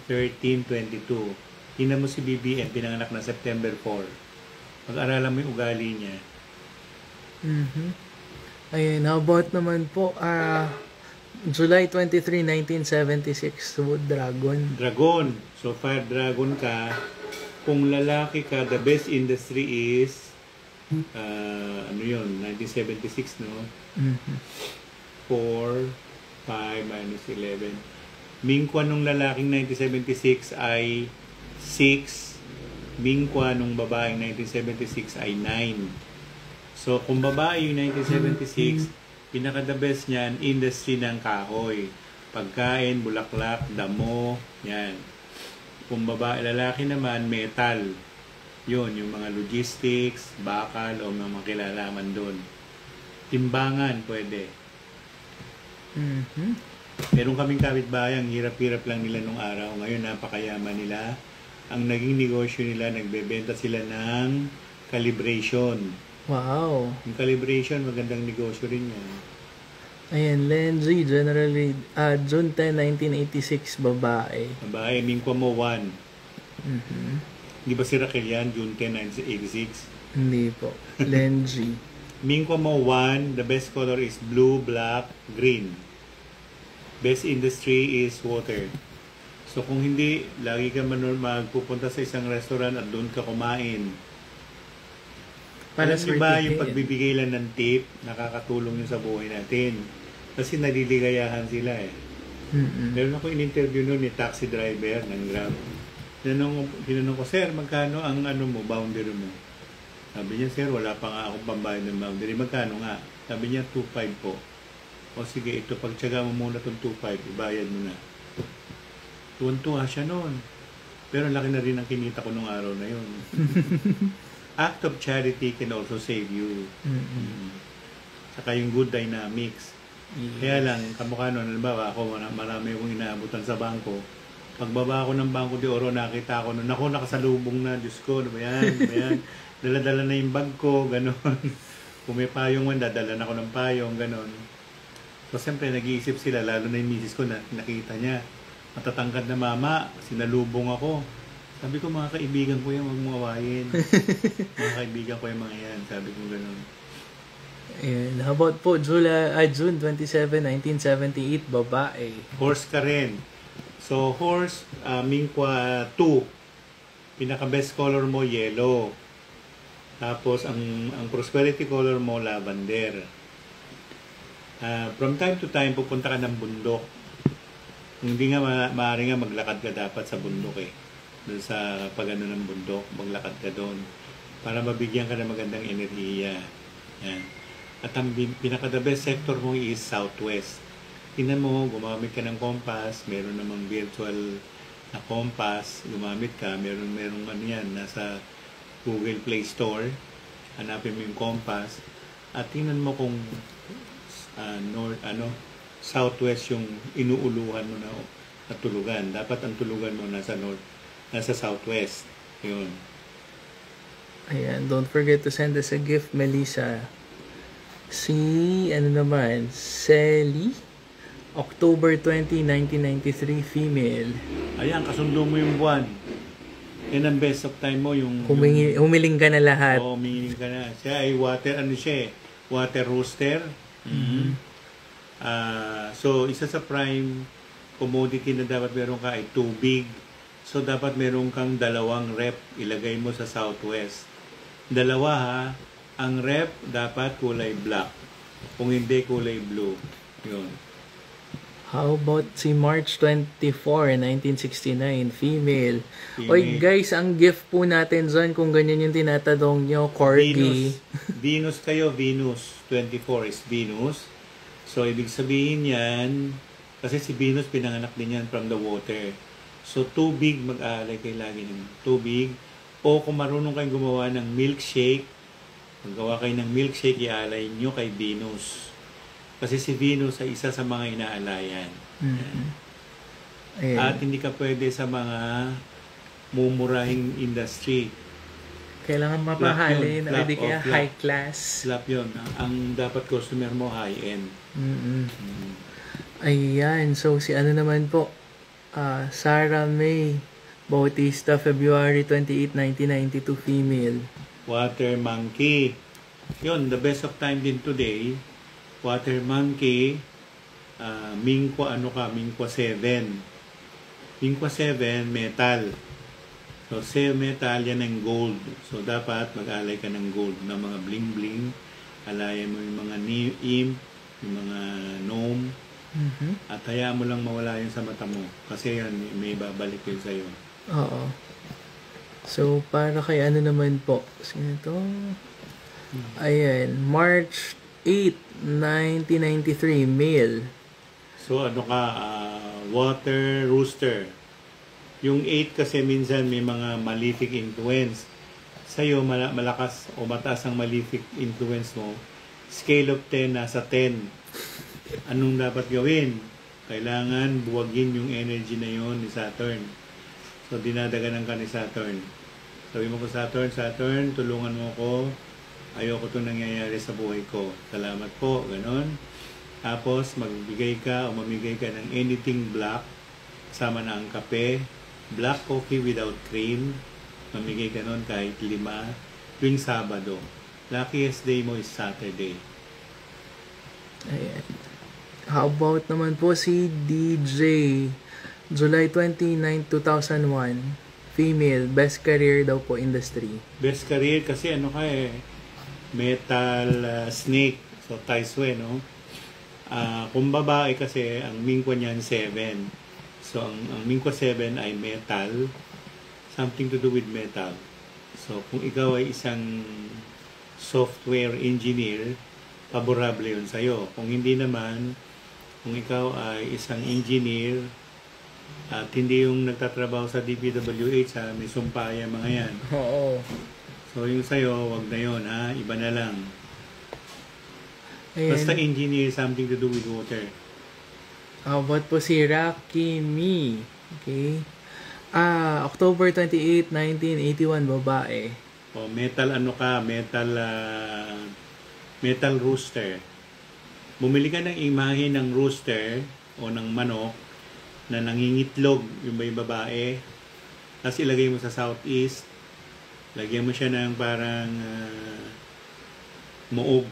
13, 22. Tingnan mo si BBM, pinanganak na September 4. Pag-aralan mo yung ugali niya. Ayun, how about naman po, July 23, 1976, so Dragon. Dragon. So, fire dragon ka. Kung lalaki ka, the best industry is, 1976, no? 4, 5, minus 11. Mingkwa nung lalaking 1976 ay 6. Mingkwa nung babaeng 1976 ay 9. So, kung babae yung 1976, pinaka-the best niyan, industry ng kahoy. Pagkain, bulaklak, damo, yan. Kung babae, lalaki naman, metal. Yun, yung mga logistics, bakal, o mga kilalaman doon. Timbangan, pwede. Meron kaming kapitbahay, hirap-hirap lang nila nung araw. Ngayon, napakayaman nila. Ang naging negosyo nila, nagbebenta sila ng calibration. Wow. Yung calibration, magandang negosyo rin yan. Ayan, Lenzi, generally, June 10, 1986, babae. Babae, mingkwa mo 1. Di ba si Raquel yan, June 10, 1986? Hindi po. Lenzi. Mingkwa mo 1, the best color is blue, black, green. Best industry is water. So kung hindi, lagi ka magpupunta sa isang restaurant at doon ka kumain. Alam niyo ba yung pagbibigay lang ng tip, nakakatulong yun sa buhay natin. Kasi naliligayahan sila eh. Meron ako in-interview noon ni taxi driver ng Grab. Tinanong ko, sir, magkano ang boundary mo? Sabi niya, sir, wala pa nga akong pambayad ng boundary. Magkano nga? Sabi niya, 2.5 po. O sige, ito, pagtsaga mo muna itong 2.5, ibayad mo na. Tuwan-tuwa siya noon. Pero laki na rin ang kinita ko nung araw na yun. Act of charity can also save you. Saka yung good dynamics. Kaya lang, kamukha nun, halimbawa ako, marami akong inaabutan sa bangko. Pagbaba ko ng Bangko de Oro, nakita ko, naku, nakasalubong na, Diyos ko, ano ba yan? Ano ba yan? Dala-dala na yung bag ko, gano'n. Kung may payong man, dadala na ako ng payong, gano'n. So, siyempre, nag-iisip sila, lalo na yung misis ko, nakita niya, matatangkad na mama, sinalubong ako. Sabi ko, mga kaibigan ko yan, huwag mo awayin. Mga kaibigan ko yung mga yan, sabi ko gano'n. Ayan. How about po, June 27, 1978, babae. Horse ka rin. So, horse, Mingkwa 2. Pinaka-best color mo, yellow. Tapos, ang prosperity color mo, lavender. From time to time, pupunta ka ng bundok. Hindi nga, maaari nga maglakad ka dapat sa bundok eh. Doon sa pagano ng bundok, maglakad ka doon. Para mabigyan ka ng magandang enerhiya. Yan. At ang pinaka-the best sector mo is southwest. Tingnan mo, gumamit ka ng compass, meron namang virtual na compass, gumamit ka, meron ano yan, nasa Google Play Store, hanapin mo yung compass, at tingnan mo kung southwest yung inuuluhan mo na tulugan. Dapat ang tulugan mo nasa southwest. Yun. Ayan, don't forget to send us a gift, Melissa. Sally? October 20, 1993, female. Ayan, kasundo mo yung buwan. Yan ang best of time mo. Humiling ka na lahat. Oo, humiling ka na. Siya ay water rooster. Mm-hmm. So, isa sa prime commodity na dapat meron ka ay tubig. So, dapat meron kang 2 rep. Ilagay mo sa southwest. 2 ha. Ang rep dapat kulay black. Kung hindi, kulay blue. Yun. How about si March 24, 1969, female. Oy guys, ang gift po natin dyan, kung ganyan yung tinatanong nyo, corgi. Venus kayo, Venus. 24 is Venus. So, ibig sabihin yan, kasi si Venus pinanganak din yan from the water. So, tubig, mag-aalay kayo lagi ng tubig. O kung marunong kayong gumawa ng milkshake, magawa kayo ng milkshake, iaalay nyo kay Venus. Kasi si Venus ay isa sa mga inaalayan. Mm-hmm. At hindi ka pwede sa mga mumurahing industry. Kailangan mapahalin. Hindi kaya high class. Flap yun. Ang dapat customer mo, high-end. Mm-hmm. Mm-hmm. Ayan. So, si ano naman po? Sarah May Bautista, February 28, 1992, female. Water monkey. Yun, the best of time din today. Water monkey, Mingkwa 7. Mingkwa 7, metal. So, metal, yan ang gold. So, dapat mag-alay ka ng gold na mga bling-bling. Alayan mo yung mga imp, yung mga gnome. Mm-hmm. At hayaan mo lang mawala yun sa mata mo. Kasi yan, may babalik yun sa'yo. Oo. So, para kay ano naman po? Sino to? Ayan, March 8, 1993, male. So, water rooster. Yung 8 kasi minsan may mga malefic influence. Sa'yo, malakas o mataas ang malefic influence mo. Scale of 10, nasa 10. Anong dapat gawin? Kailangan buwagin yung energy na yon ni Saturn. So, dinadaganan ka ni Saturn. Sabi mo ko, Saturn, tulungan mo ko. Ayoko itong nangyayari sa buhay ko. Salamat po, ganon. Tapos, magbigay ka o mamigay ka ng anything black. Kasama na ang kape. Black coffee without cream. Mamigay ka nun kahit 5. Tuwing Sabado. Luckiest day mo is Saturday. Ayan. How about naman po si DJ? July 29, 2001. Female. Best career daw po industry. Best career kasi metal snake. So, Taiswe, no? Kung babae kasi, ang Mingkwa niyan 7. So, ang Mingkwa 7 ay metal. Something to do with metal. So, kung ikaw ay isang software engineer, favorable yun sa'yo. Kung hindi naman, kung ikaw ay isang engineer at hindi yung nagtatrabaho sa DPWH, may sumpaya mga yan. Oo. So, yung sa'yo, wag na yun, ha? Iba na lang. Ayan. Basta engineer, something to do with water. How about po si Rocky Me? Okay. October 28, 1981, babae. O metal ano ka, metal rooster. Bumili ka ng imahe ng rooster o ng manok na nangingitlog, yung may babae. Tapos ilagay mo sa southeast. Lagyan mo siya ng parang muog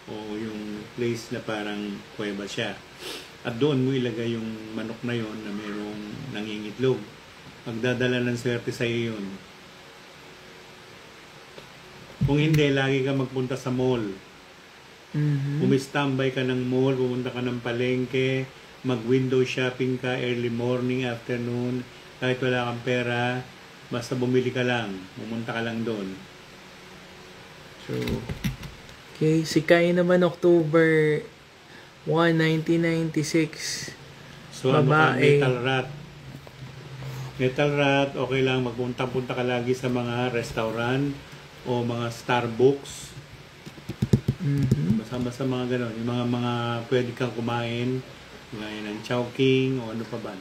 o yung place na parang kuweba siya. At doon mo ilagay yung manok na yon na mayroong nangingitlog. Magdadala ng swerte sa iyo yun. Kung hindi, lagi ka magpunta sa mall. Umistambay ka ng mall, pumunta ka ng palengke, mag-window shopping ka early morning, afternoon, kahit wala kang pera, basta bumili ka lang, pumunta ka lang doon. So, okay, si Kai naman October 1, 1996. So, ano ka, metal rat. Metal rat, okay lang, magpunta-punta ka lagi sa mga restaurant o mga Starbucks. Basta mga gano'n, yung mga pwede kang kumain, gaya ng Chowking o ano pa ba.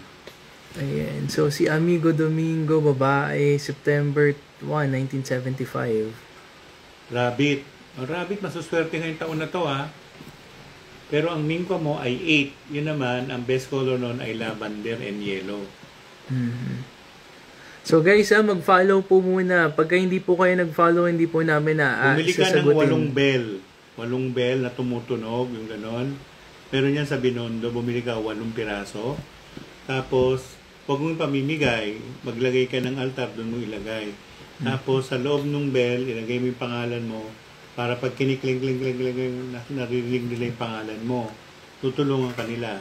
Ayan. So, si Amigo Domingo, babae, September 1, 1975. Rabbit. O, rabbit, masuswerte ngayong taon na to, ha. Pero ang mingkwa mo ay 8. Yun naman, ang best color nun ay lavender and yellow. So guys, mag-follow po muna. Pagka hindi po kayo nag-follow, hindi po namin na bumili ka ng 8 bell. 8 bell na tumutunog, yung ganon. Pero yan sa Binondo, bumili ka 8 piraso. Tapos, huwag mong pamimigay, maglagay ka ng altar, doon mo ilagay. Tapos, sa loob ng bell, ilagay mo yung pangalan mo, para pag kinikling-kling-kling, naririnig nila yung pangalan mo. Tutulungan ka nila.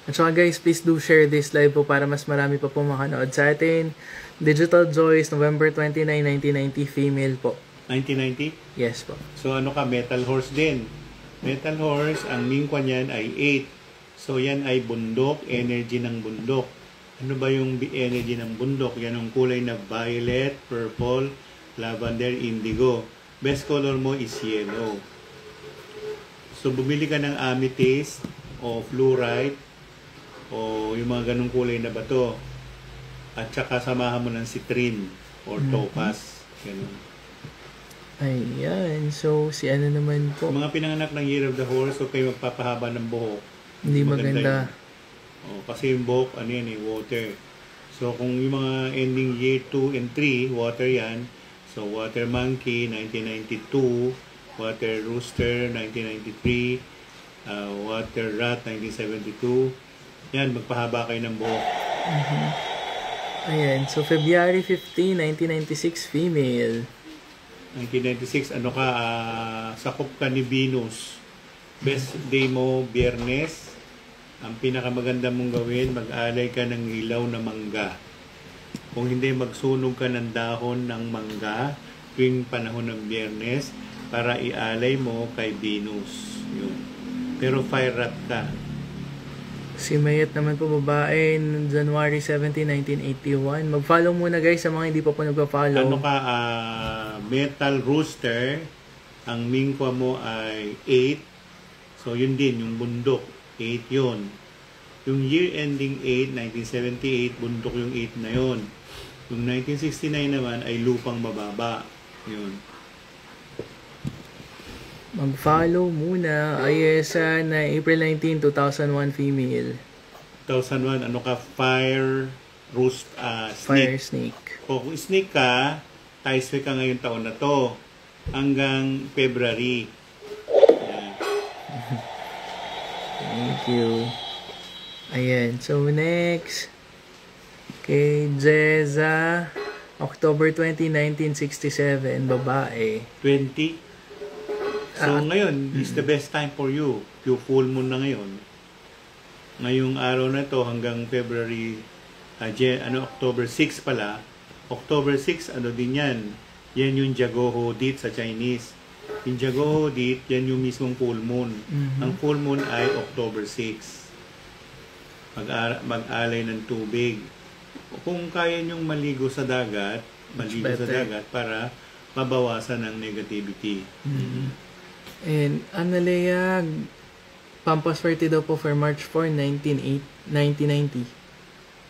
At saka guys, please do share this live po para mas marami pa po makanood sa atin. Digital Joys, November 29, 1990, female po. 1990? Yes po. So ano ka, Metal Horse din. Metal Horse, ang mingkwa niyan ay 8. So yan ay bundok, energy ng bundok. Ano ba yung energy ng bundok? Yan ang kulay na violet, purple, lavender, indigo. Best color mo is yellow. So bumili ka ng amethyst o fluorite o yung mga ganong kulay na bato. At saka samahan mo ng citrine or topaz. Ganun. Ayan. So, si ano naman po? Mga pinanganak ng Year of the Horse, so kayo magpapahaba ng buhok. Hindi maganda. Kasi yung buhok, ano yan water. So, kung yung mga ending year 2 and 3, water yan. So, Water Monkey, 1992. Water Rooster, 1993. Water Rat, 1972. Yan, magpahaba kayo ng buhok. Ayan. So, February 15, 1996, female. 1996, ano ka, sakop ka ni Venus. Best day mo, Biyernes. Ang pinakamaganda mong gawin, mag-alay ka ng ilaw na mangga. Kung hindi, magsunog ka ng dahon ng mangga tuwing panahon ng Biyernes para ialay mo kay Venus. Yun. Pero fire rat ka. Si Mayet naman po, babae, January 17, 1981. Mag-follow muna guys sa mga hindi pa po nagpa-follow. Ano ka, Metal Rooster, ang mingkwa mo ay 8. So, yun din, yung bundok, 8 yun. Yung year ending 8, 1978, bundok yung 8 na yun. Yung 1969 naman ay lupang mababa. Yun. Mag-follow muna. Ayesa na April 19, 2001, female. 2001, ano ka, Fire Roost, Fire Snake. Snake. O kung snake ka, Taiswe ka ngayong taon na to. Hanggang February. Yan. Thank you. Ayan. So, next. Kay Jeza. October 20, 1967. Babae. 20. So, ngayon is the best time for you. Yung full moon na ngayon. Ngayong araw na to hanggang February, October 6 pala. October 6, ano din yan? Yan yung Jagoho Dit sa Chinese. Yung Jagoho Dit, yan yung mismong full moon. Ang full moon ay October 6. Mag-alay ng tubig. Kung kaya nyong maligo sa dagat, para mabawasan ang negativity. And Analea, pampaswerte daw po for March 4, 1990.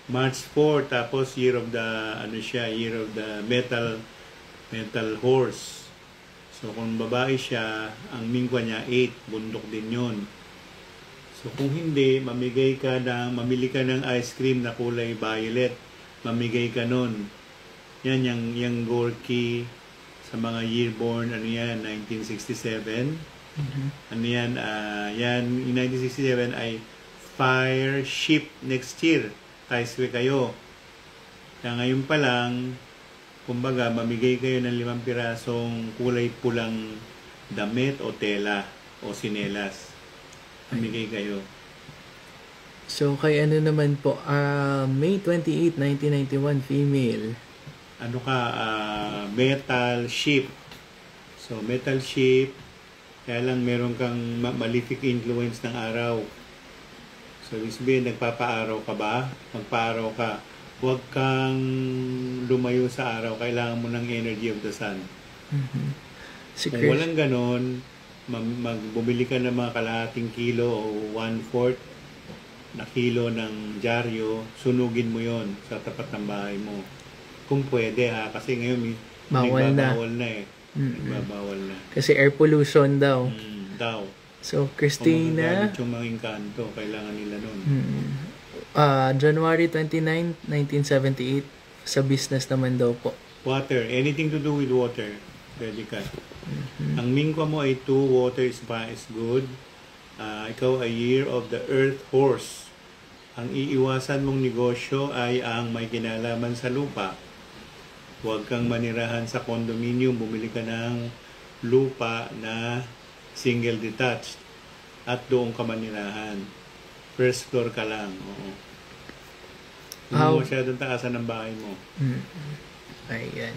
March 4, tapos year of the, ano siya, year of the metal horse. So, kung babae siya, ang mingwa niya 8, bundok din yun. So, kung hindi, mamili ka ng ice cream na kulay violet. Mamigay ka nun. Yan, yung Gorky sa mga year-born, ano yan, 1967. Ano yan, yan, in 1967 ay fire ship next year. Kaiswe kayo. Kaya ngayon pa lang, kumbaga, mamigay kayo ng 5 pirasong kulay pulang damit o tela o sinelas. Mamigay kayo. So, kay ano naman po, May 28, 1991, female. Ano ka, metal ship. So, metal ship, kaya lang meron kang malefic influence ng araw. So, ibig sabihin, nagpapaaraw ka ba? Magpaaraw ka. Huwag kang lumayo sa araw. Kailangan mo ng energy of the sun. Kung walang ganon, bumili ka ng mga kalahating kilo o 1/4 na kilo ng dyaryo, sunugin mo yon sa tapat ng bahay mo. Kung pwede ha, kasi ngayon nagbabawal na eh. Nagbabawal na. Kasi air pollution daw. Daw. So, Christina... Kung yung mga engkanto, kailangan nila nun. January 29, 1978, sa business naman daw po. Water. Anything to do with water. Pwede ka. Ang mingwa mo ay 2, water is good. Ikaw ay year of the earth horse. Ang iiwasan mong negosyo ay ang may kinalaman sa lupa. Huwag kang manirahan sa condominium. Bumili ka ng lupa na single detached at doon ka manirahan. First floor ka lang. Oo. Hindi mo masyadong taasan ng bahay mo. Ayan.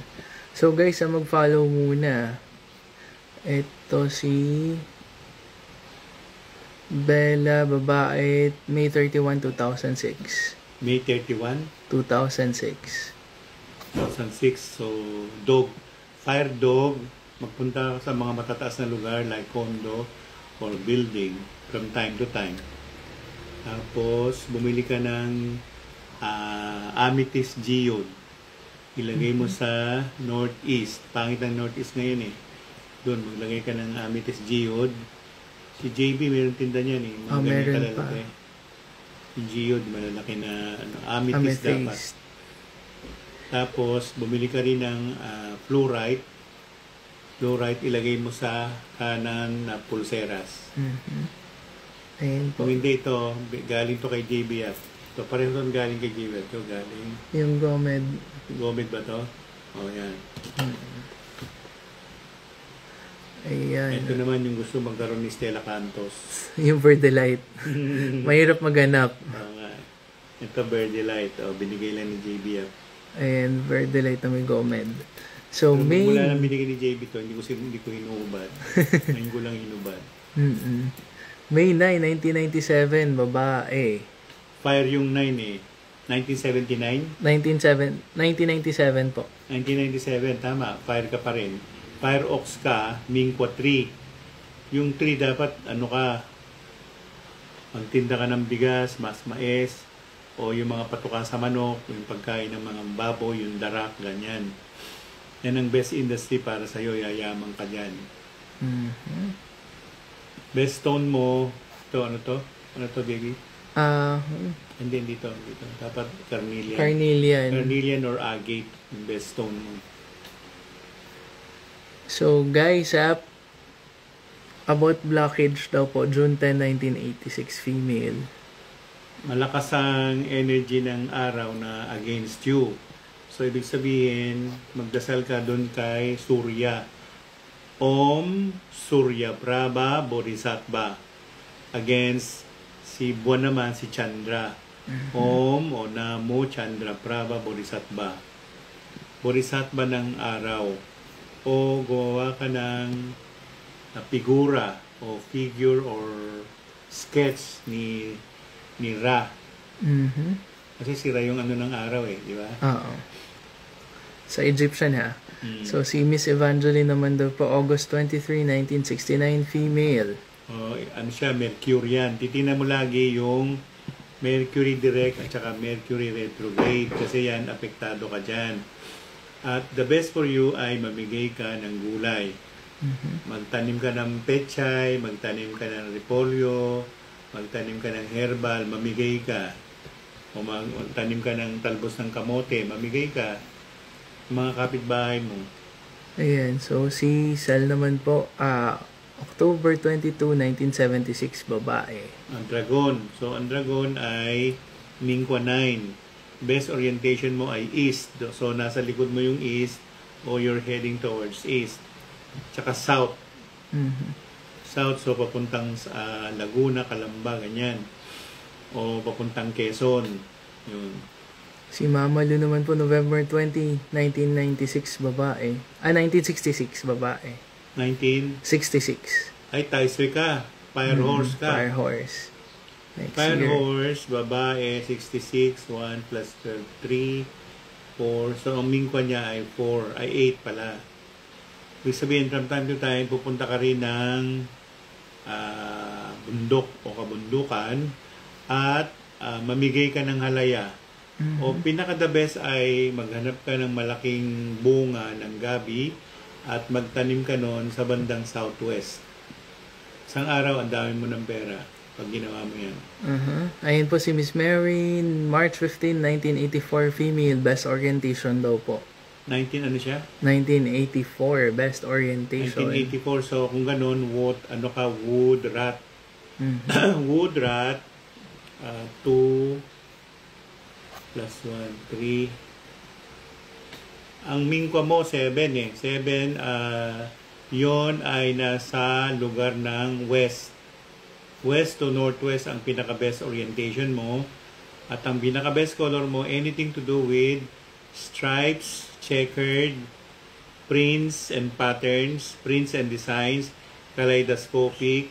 So guys, mag-follow muna. Ito si Bella, babae, May 31, 2006. May 31? 2006. 2006. So, dog. Fire dog. Magpunta ka sa mga matataas na lugar like condo or building from time to time. Tapos, bumili ka ng amethyst geode. Ilagay mo sa northeast. Pangit ang northeast ngayon eh. Doon, maglagay ka ng amethyst geode. Si JB, mayroon tinda niyan eh. Meron pa. Si geode, malalaki na amethyst dapat. Tapos, bumili ka rin ng fluorite. Fluorite, ilagay mo sa kanan na pulseras. Ayan po. Kung hindi ito, galing to kay JBF. So, pareho doon galing kay JBF. Ito galing. Yung Gomed. Gomed ba to? O, yan. Ayan. Ito naman yung gusto magkaroon ni Stella Cantos. Yung Verdelight. Mahirap maganap. Oo nga. Ito Verdelight. O, binigay lang ni JBF. Ayan, Verdelight na may Gomed. So, pero May... mula lang binigay ni JB to, hindi ko hinubad. Ngayon ko lang hinubad. May 9, 1997, babae. Fire yung 9 eh. 1979? 1997 po. 1997, tama. Fire ka pa rin. Fire ox ka, mingkwa 3. Yung 3 dapat, ano ka, magtinda ka ng bigas, mais, o yung mga patuka sa manok, yung pagkain ng mga baboy, yung darak, ganyan. Yan ang best industry para sa'yo, yayaman ka dyan. Best stone mo, ito, ano to? Ano to, baby? Hindi, dito. Dapat carnelian. Carnelian or agate, yung best stone mo. So, guys, about blockage daw po, June 10, 1986, female. Malakas ang energy ng araw na against you. So, ibig sabihin, magdasal ka doon kay Surya. Om Surya Prabha Bodhisattva. Against si buwan naman, si Chandra. Om o Namo Chandra Prabha Bodhisattva. Bodhisattva ng araw. O gawa ka ng figura o figure or sketch ni Ra. Kasi si Ra yung ano ng araw eh, di ba? Oo. Sa Egyptian ha. So, si Miss Evangeline naman daw po, August 23, 1969, female. Ano siya, Mercurian. Titingnan mo lagi yung Mercury direct at saka Mercury retrograde kasi yan, apektado ka dyan. At the best for you ay mamigay ka ng gulay. Magtanim ka ng pechay, magtanim ka ng repolyo, magtanim ka ng herbal, mamigay ka. O magtanim ka ng talbos ng kamote, mamigay ka. Mga kapitbahay mo. Ayan, so si Sel naman po, October 22, 1976, babae. Ang dragon. So, ang dragon ay Mingkwa 9. Best orientation mo ay east. So, nasa likod mo yung east o you're heading towards east. Tsaka south. South, so papuntang Laguna, Calamba, ganyan. O papuntang Quezon. Yun. Si Mama Lu naman po, November 20, 1996, babae. 1966, babae. 1966. 66. Ay, Taisri ka. Fire horse ka. Fire horse. Next Fire year. horse, babae, 66, 1 plus 12, 3, 4. So, ang mingkwa niya ay 4, ay 8 pala. Ibig sabihin, from time to time, pupunta ka rin ng bundok o kabundukan at mamigay ka ng halaya. O pinaka-the best ay maghanap ka ng malaking bunga ng gabi at magtanim ka noon sa bandang southwest. Isang araw, ang dami mo ng pera pag ginawa mo yan. Ayun po si Miss Mary, March 15, 1984, female, best orientation daw po. 19 ano siya? 1984, best orientation. 1984, so kung ganun, wood rat. Wood rat, 2 plus 1, 3. Ang mingkwa mo, 7 eh. 7, yon ay nasa lugar ng west. West to northwest ang pinaka-best orientation mo. At ang pinaka-best color mo, anything to do with stripes, checkered, prints and patterns, prints and designs, kaleidoscopic,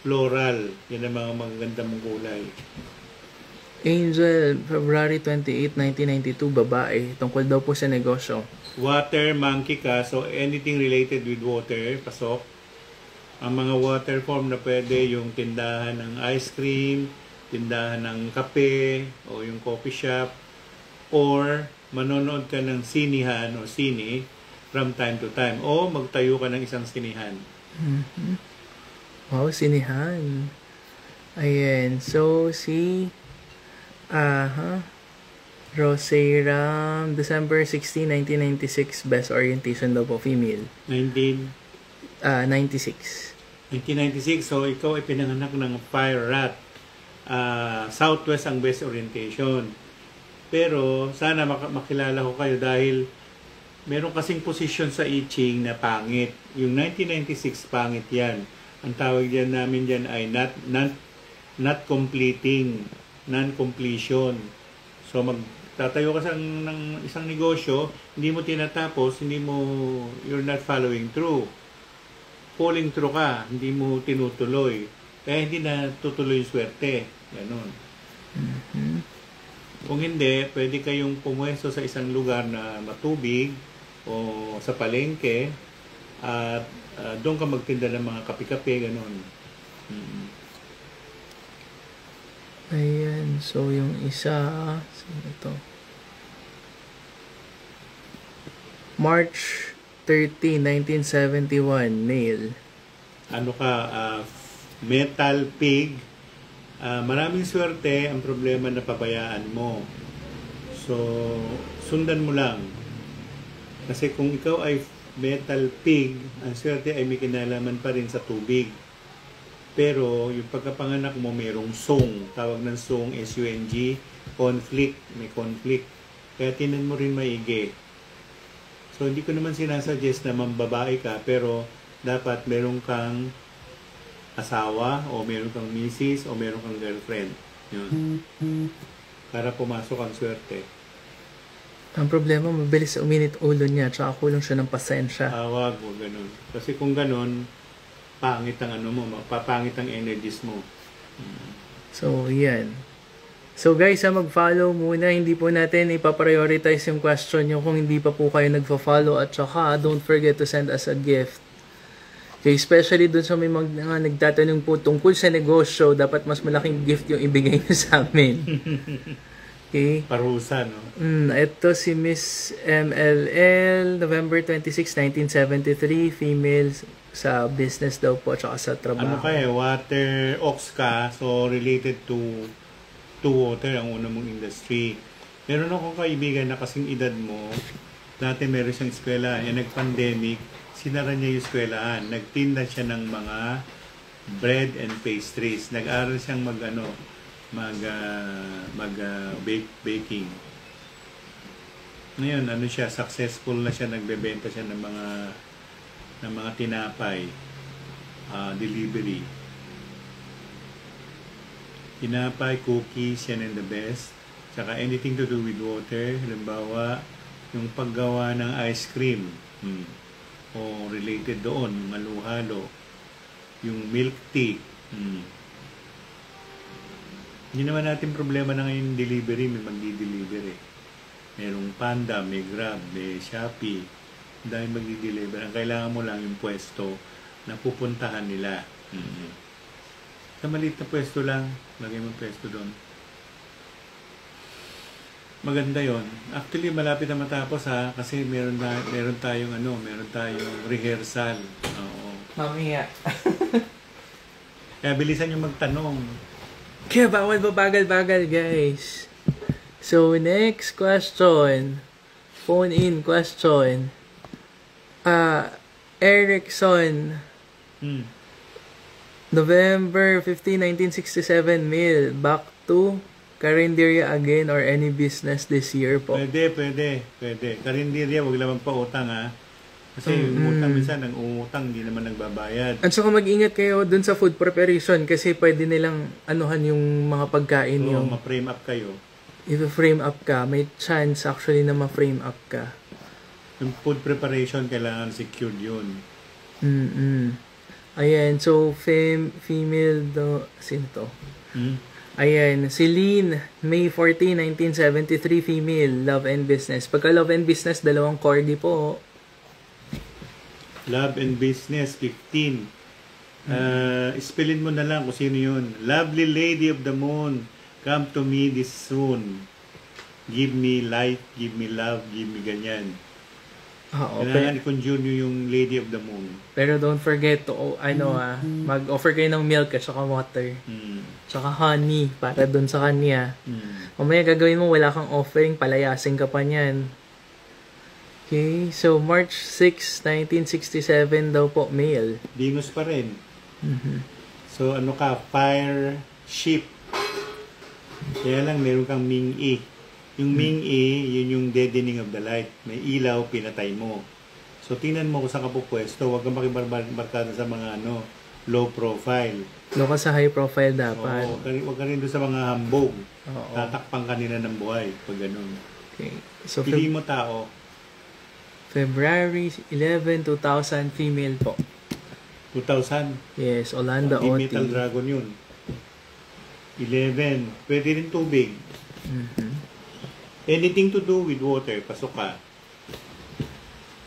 floral. Yan ang mga magaganda mong kulay. Angel, February 28, 1992, babae. Tungkol daw po sa negosyo. Water monkey ka, so anything related with water, pasok. Ang mga water form na pwede, yung tindahan ng ice cream, tindahan ng kape, o yung coffee shop, or manonood ka ng sinihan o sine from time to time, o magtayo ka ng isang sinihan. Wow, sinihan. Ayan, so si Roseram, December 16, 1996, best orientation daw po, female. 96. 1996, so ikaw ay pinanganak ng fire rat. Southwest ang best orientation. Pero sana makilala ko kayo dahil meron kasing position sa I Ching na pangit. Yung 1996 pangit yan. Ang tawag diyan namin diyan ay not completing, non-completion. So magtatayo ka ng isang negosyo, hindi mo tinatapos, you're not following through. Falling through ka, hindi mo tinutuloy. Kaya hindi na tutuloy yung swerte. Ganon. Kung hindi, pwede kayong pumwesto sa isang lugar na matubig o sa palengke at doon ka magtinda ng mga kape-kape, ganon. Ayan, so yung isa, sino ito? March 30, 1971, male. Ano ka, metal pig. Maraming swerte, ang problema na pabayaan mo. So, sundan mo lang. Kasi kung ikaw ay metal pig, ang swerte ay may kinalaman pa rin sa tubig. Pero yung pagkapanganak mo mayroong song. Tawag ng song, S-U-N-G, conflict. May conflict. Kaya tinan mo rin maigi. So, hindi ko naman sinasuggest na mambabae ka, pero dapat meron kang asawa, o meron kang misis, o meron kang girlfriend. Yun. Para pumasok ang swerte. Ang problema, mabilis uminit ulo niya, tsaka kulang siya ng pasensya. Wag mo ganun. Kasi kung ganun, pangit ang mapapangit ang energies mo. So, yan. So guys, mag-follow muna. Hindi po natin ipaprioritize yung question nyo kung hindi pa po kayo nagpa-follow. At saka, don't forget to send us a gift. Okay, especially dun sa may mga nagtatanong po tungkol sa negosyo, dapat mas malaking gift yung ibigay nyo sa amin. Okay. Parusa, no? Ito si Miss MLL, November 26, 1973, female sa business daw po, tsaka sa trabaho. Ano ka water ox ka, so related to water ang una mong industry. Meron akong kaibigan na kasing edad mo, dati meron siyang eskwelahan, nag-pandemic, sinara niya yung eskwelahan, nagtinda siya ng mga bread and pastries. Nag-aral siyang baking. Ngayon, successful na siya, nagbebenta siya ng mga tinapay, delivery. Tinapay, cookies, yan and the best. Tsaka anything to do with water, halimbawa, yung paggawa ng ice cream, o related doon, yung halo-halo, yung milk tea, Hindi naman natin problema na ngayon delivery, may magdi-deliver eh. Merong Panda, may Grab, may Shopee, dahil magdi-deliver. Ang kailangan mo lang yung pwesto na pupuntahan nila. Sa maliit na pwesto lang, lagay mo pwesto doon. Maganda yon. Actually, malapit na matapos kasi meron tayong rehearsal. Oo. Mamaya. Kaya bilisan yung magtanong. Kaya bawal babagal-bagal, guys. So, next question. Phone in question. Erickson. November 15, 1967, mail. Back to Carinderia again or any business this year po? Pwede. Carinderia, wag lamang pa utang Kasi utang minsan, ang utang, hindi naman nagbabayad. At saka mag-ingat kayo dun sa food preparation kasi pwede nilang anuhan yung mga pagkain So, yung... ma-frame up kayo. If frame up ka, may chance actually na ma-frame up ka. Yung food preparation, kailangan secured yun. Ayan, so female sino to? Ayan, si Lynn, May 14, 1973, female, love and business. Pagka love and business, dalawang corgi po. Love and business, 15. Spellin mo na lang kung sino yun. Lovely lady of the moon, come to me this soon. Give me light, give me love, give me ganyan. Kailangan i-conjure nyo yung lady of the moon. Pero don't forget to, mag-offer kayo ng milk at saka water. Tsaka honey, para dun sa kanya. Mamaya gagawin mo, wala kang offering, palayasin ka pa niyan. Okay, so March 6, 1967 daw po, male. Venus pa rin. So fire ship. Kaya lang meron kang Ming-E. Yung Ming-E, yun yung deadening of the light. May ilaw, pinatay mo. So tingnan mo kung saan ka pupwesto. Huwag kang makibarkada sa mga low profile. Doon ka sa high profile dapat. Huwag ka rin doon sa mga hambog. Tatakpang kanina ng buhay pag ganun. Okay. So pili mo tao. February 11, 2000, female po. 2000? Yes, Olanda Oti. Metal Dragon yun. 11. Pwede rin tubig. Anything to do with water, pasok ka.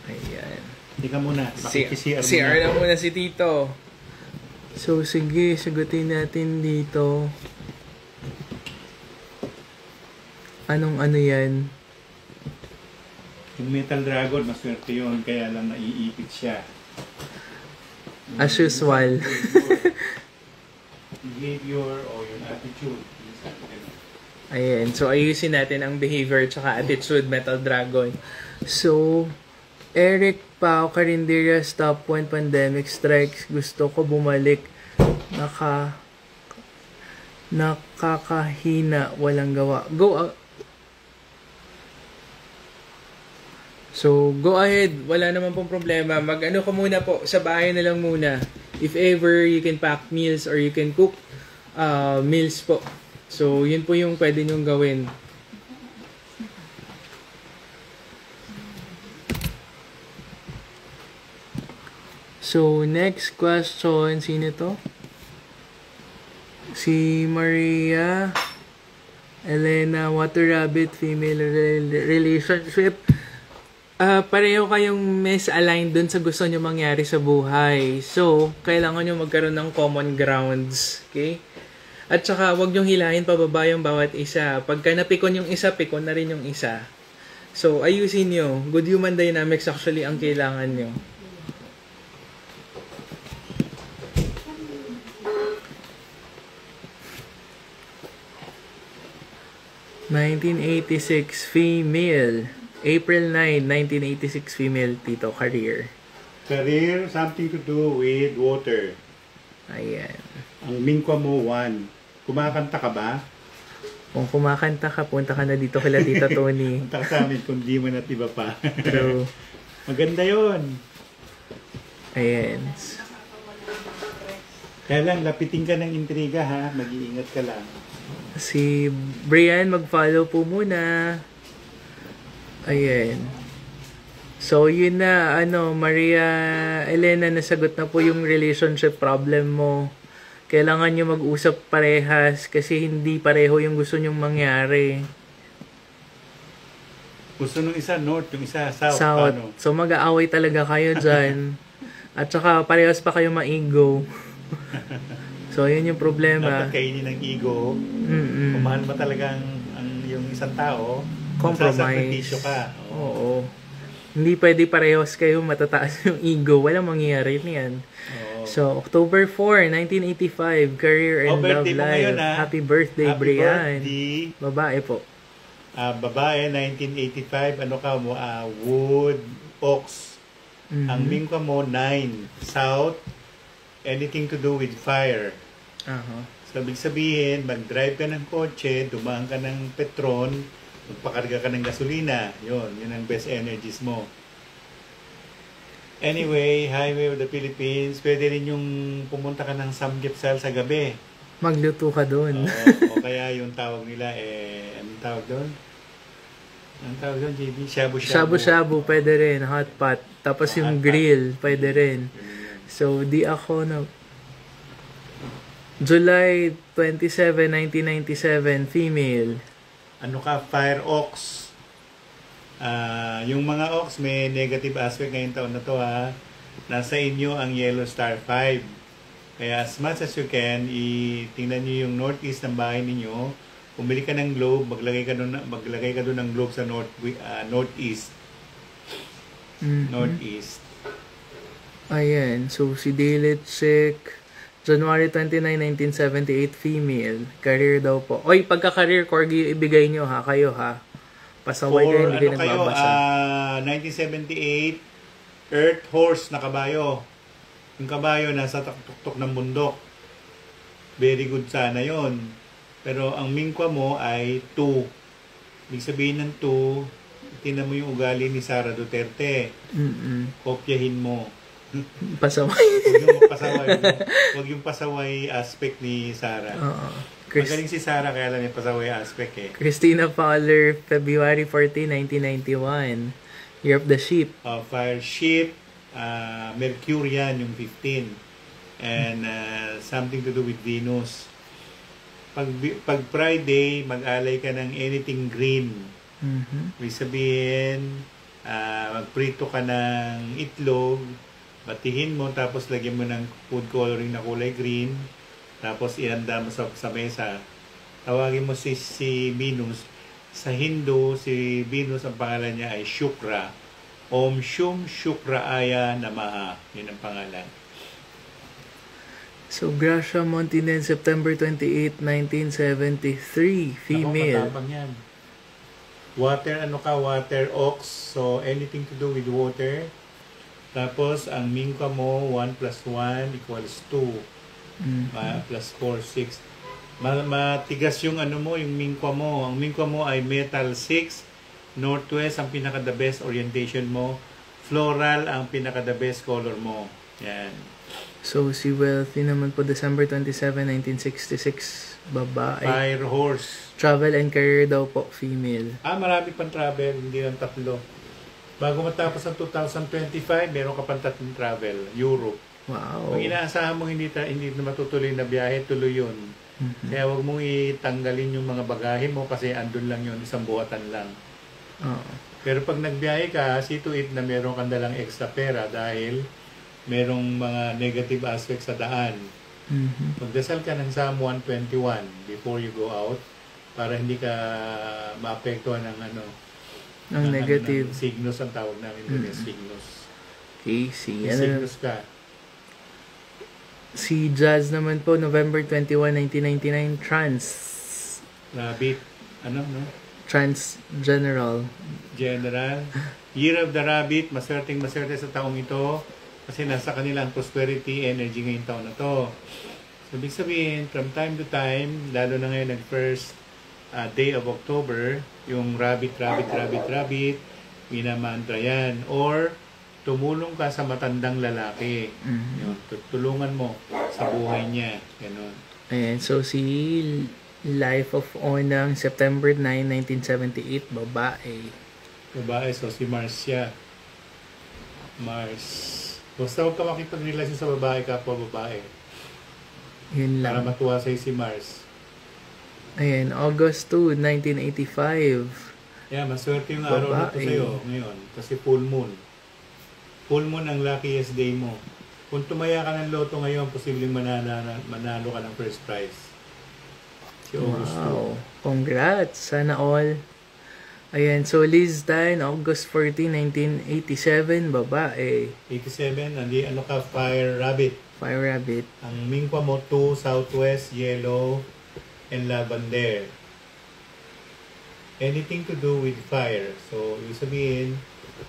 Ayan. Tika muna. CR lang muna si Tito. So, sige, sagutin natin dito. Anong yan? Yung Metal Dragon, maswerte yun, kaya lang naiipit siya. As usual. Behavior o yung attitude. Ayan. So, ayusin natin ang behavior tsaka attitude, Metal Dragon. So, Eric Pao, Carinderia, Stop When Pandemic Strikes. Gusto ko bumalik. Nakakahina, walang gawa. So, go ahead. Wala naman pong problema. Mag-ano ka muna po. Sa bahay na lang muna. If ever, you can pack meals or you can cook meals po. So, yun po yung pwede nyong gawin. So, next question. Sino to? Si Maria Elena, Water Rabbit, female relationship. pareho kayong misaligned dun sa gusto nyo mangyari sa buhay. So, kailangan nyo magkaroon ng common grounds. Okay? At saka, wag nyong hilahin pababa yung bawat isa. Pagka napikon yung isa, pikon na rin yung isa. So, ayusin nyo. Good human dynamics actually ang kailangan nyo. (1986) female. April 9, 1986 female, Tito. Career. Career, something to do with water. Ayan. Ang mingkwa mo, 1. Kumakanta ka ba? Kung kumakanta ka, punta ka na dito kila Tita Tony. Punta ka sa amin kung di mo at iba pa. True. Maganda yon. Ayan. Kaya lang, lapitin ka ng intriga ha. Mag-iingat ka lang. Si Brian, mag-follow po muna. Ayan. So, yun na, Maria Elena, nasagot na po yung relationship problem mo. Kailangan nyo mag-usap parehas kasi hindi pareho yung gusto nyong mangyari. Gusto nung isa north, yung isa south. South. Paano? So, mag-aaway talaga kayo dyan. At saka, parehas pa kayo ma-ego. So, yun yung problema. Dapat kainin ng ego. Kung mahal mo talagang yung isang tao, compromise. ka. Oo. Hindi pwede parehas kayo matataas yung ego. Walang mangyayari niyan. Oo. So, October 4, 1985, Career and Love birthday mo Life. ngayon, Happy birthday, Happy Brian. birthday. Babae po. Babae, 1985. Ano ka mo? Wood, Ox. Ang mingkwa mo, 9. South, anything to do with fire. So, ibig sabihin, mag-drive ka ng kotse, dumaan ka ng Petron, magpakarga ka ng gasolina. Yun ang best energies mo. Anyway, Highway of the Philippines, pwede rin yung pumunta ka ng Samgyeopsal sa gabi. Magluto ka doon. O kaya yung tawag nila, anong tawag doon? Anong tawag doon, JB? Shabu-shabu. Shabu-shabu, pwede rin. Hot pot. Tapos yung grill, pwede rin. So, di ako na... July 27, 1997, female. Ano ka? Fire Ox. Yung mga Ox, may negative aspect ngayong taon na to ha. Nasa inyo ang Yellow Star 5. Kaya as much as you can, tingnan nyo yung northeast ng bahay ninyo. Pumili ka ng globe, maglagay ka doon ng globe sa northeast. Northeast. Ayan. So, si Dalit Chick, January 29, 1978, female. Career daw po. Oy, pagka-career, Corgi, ibigay nyo ha. Kayo ha. Pasaway kayo, hindi kayo nagbabasa. 1978, Earth Horse na kabayo. Yung kabayo nasa tuktok ng bundok. Very good sana yon. Pero ang mingkwa mo ay 2. Ibig sabihin ng 2, tingnan mo yung ugali ni Sara Duterte. Kopyahin mo. Pasaway. Huwag yung pasaway aspect ni Sara. Magaling si Sara kaya lang yung pasaway aspect eh. Christina Fowler, February 14, 1991. Year of the Sheep. Fire Sheep, Mercurian yung 15. And something to do with Venus. Pag Friday, mag-alay ka ng anything green. Ibig sabihin, magprito ka ng itlog, batihin mo, tapos lagyan mo ng food coloring na kulay green, tapos ihanda mo sa mesa. Tawagin mo si Venus. Sa Hindu, si Venus, ang pangalan niya ay Shukra. Om Shum Shukra Aya Namaha. Yun ang pangalan. So, Gracia Montinen, September 28, 1973, female. Ako, yan. Water, Water Ox. So, anything to do with water. Tapos, ang mingka mo, 1 plus 1 equals 2. Plus 4, 6. Matigas yung yung mingka mo. Ang mingka mo ay metal 6. Northwest ang pinaka-the best orientation mo. Floral ang pinaka-the best color mo. Yan. So, si Wealthy naman po, December 27, 1966, babae. Fire Horse. Travel and career daw po, female. Marami pang travel, hindi lang 3. Bago matapos ang 2025, meron ka pang 3 travel. Europe. Wow. Kung inaasahan mo hindi na matutuloy na biyahe, tuloy yun. Kaya wag mong itanggalin yung mga bagahe mo kasi andun lang yun, isang buhatan lang. Pero pag nagbiyahe ka, see to it na meron kang dalang extra pera dahil merong mga negative aspects sa daan. Magdasal ka ng Psalm 121 before you go out para hindi ka maapektuhan ng Ang negative. ng signos ang tawag namin doon, signos. Okay, si Signos ka. Si Jazz naman po, November 21, 1999, Rabbit, no? Trans General. Year of the Rabbit, maswerteng maswerte sa taong ito kasi nasa kanila ang prosperity energy ngayong taon na to. So, ibig sabihin, from time to time, lalo na ngayon nag-first day of October, yung rabbit, minamantra yan. Or, tumulong ka sa matandang lalaki. Yun, tulungan mo sa buhay niya. Ganun. Ayan, so si Life of Onang, September 9, 1978, babae. Babae, so si Mars siya. Mars. Basta huwag ka makipag-relasyon sa babae, kapwa babae. Yun Para lang. matuwa sa'yo si Mars. Ayan, August 2, 1985. Yeah, maswerte yung araw na ito Babae. sa'yo ngayon. Kasi full moon. Full moon ang luckiest day mo. Kung tumaya ka ng loto ngayon, posibleng manalo ka ng first prize. Si August Wow. Congrats. Sana all. Ayan, so Liz Tan, August 14, 1987, babae. 87, ano ka, Fire Rabbit. Fire Rabbit. Ang mingkwa mo, 2, Southwest, Yellow, and Lavender. Anything to do with fire. So, ibig sabihin,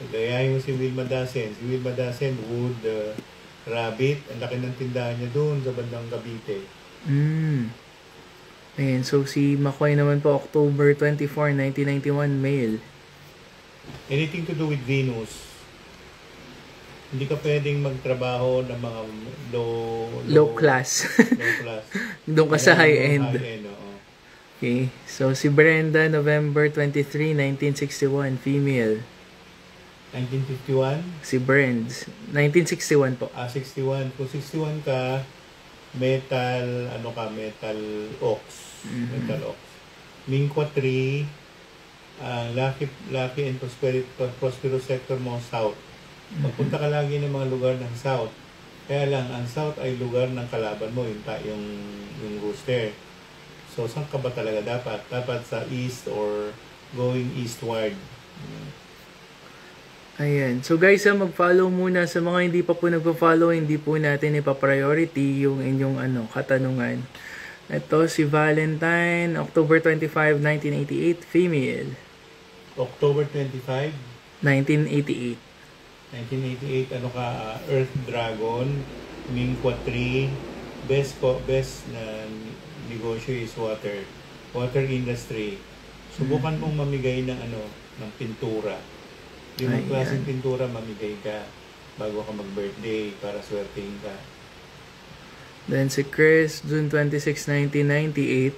gayahin mo si Wilma Dasen. Si Wilma Dasen, Wood, Rabbit. Ang laki ng tindahan niya doon sa bandang Cavite. Ayan, so si McCoy naman po, October 24, 1991, male. Anything to do with Venus. Hindi ka pwedeng magtrabaho ng mga Low class. low class. Doon ka sa high end. Oo. Okay, so si Brenda, November 23, 1961, female. 1951? Si Brands, 1961 po. 61. Kung 61 ka, metal ox. Metal ox. Mingkwa 3, lucky and prosperous sector mo, south. Magpunta ka lagi ng mga lugar ng south. Kaya lang, ang south ay lugar ng kalaban mo, yung rooster. So, saan ka ba talaga dapat? Dapat sa east or going eastward. Ayan. So guys, mag-follow muna. Sa mga hindi pa po nagpa-follow, hindi po natin ipa-priority yung inyong katanungan. Ito si Valentine, October 25, 1988, female. October 25, 1988. 1988, Earth Dragon, Mingkwa 3, best na negosyo is water industry. Subukan mong mamigay ng ng pintura. Yung klaseng pintura mamigay ka bago ka mag-birthday para swertein ka. Then si Chris, June 26, 1998,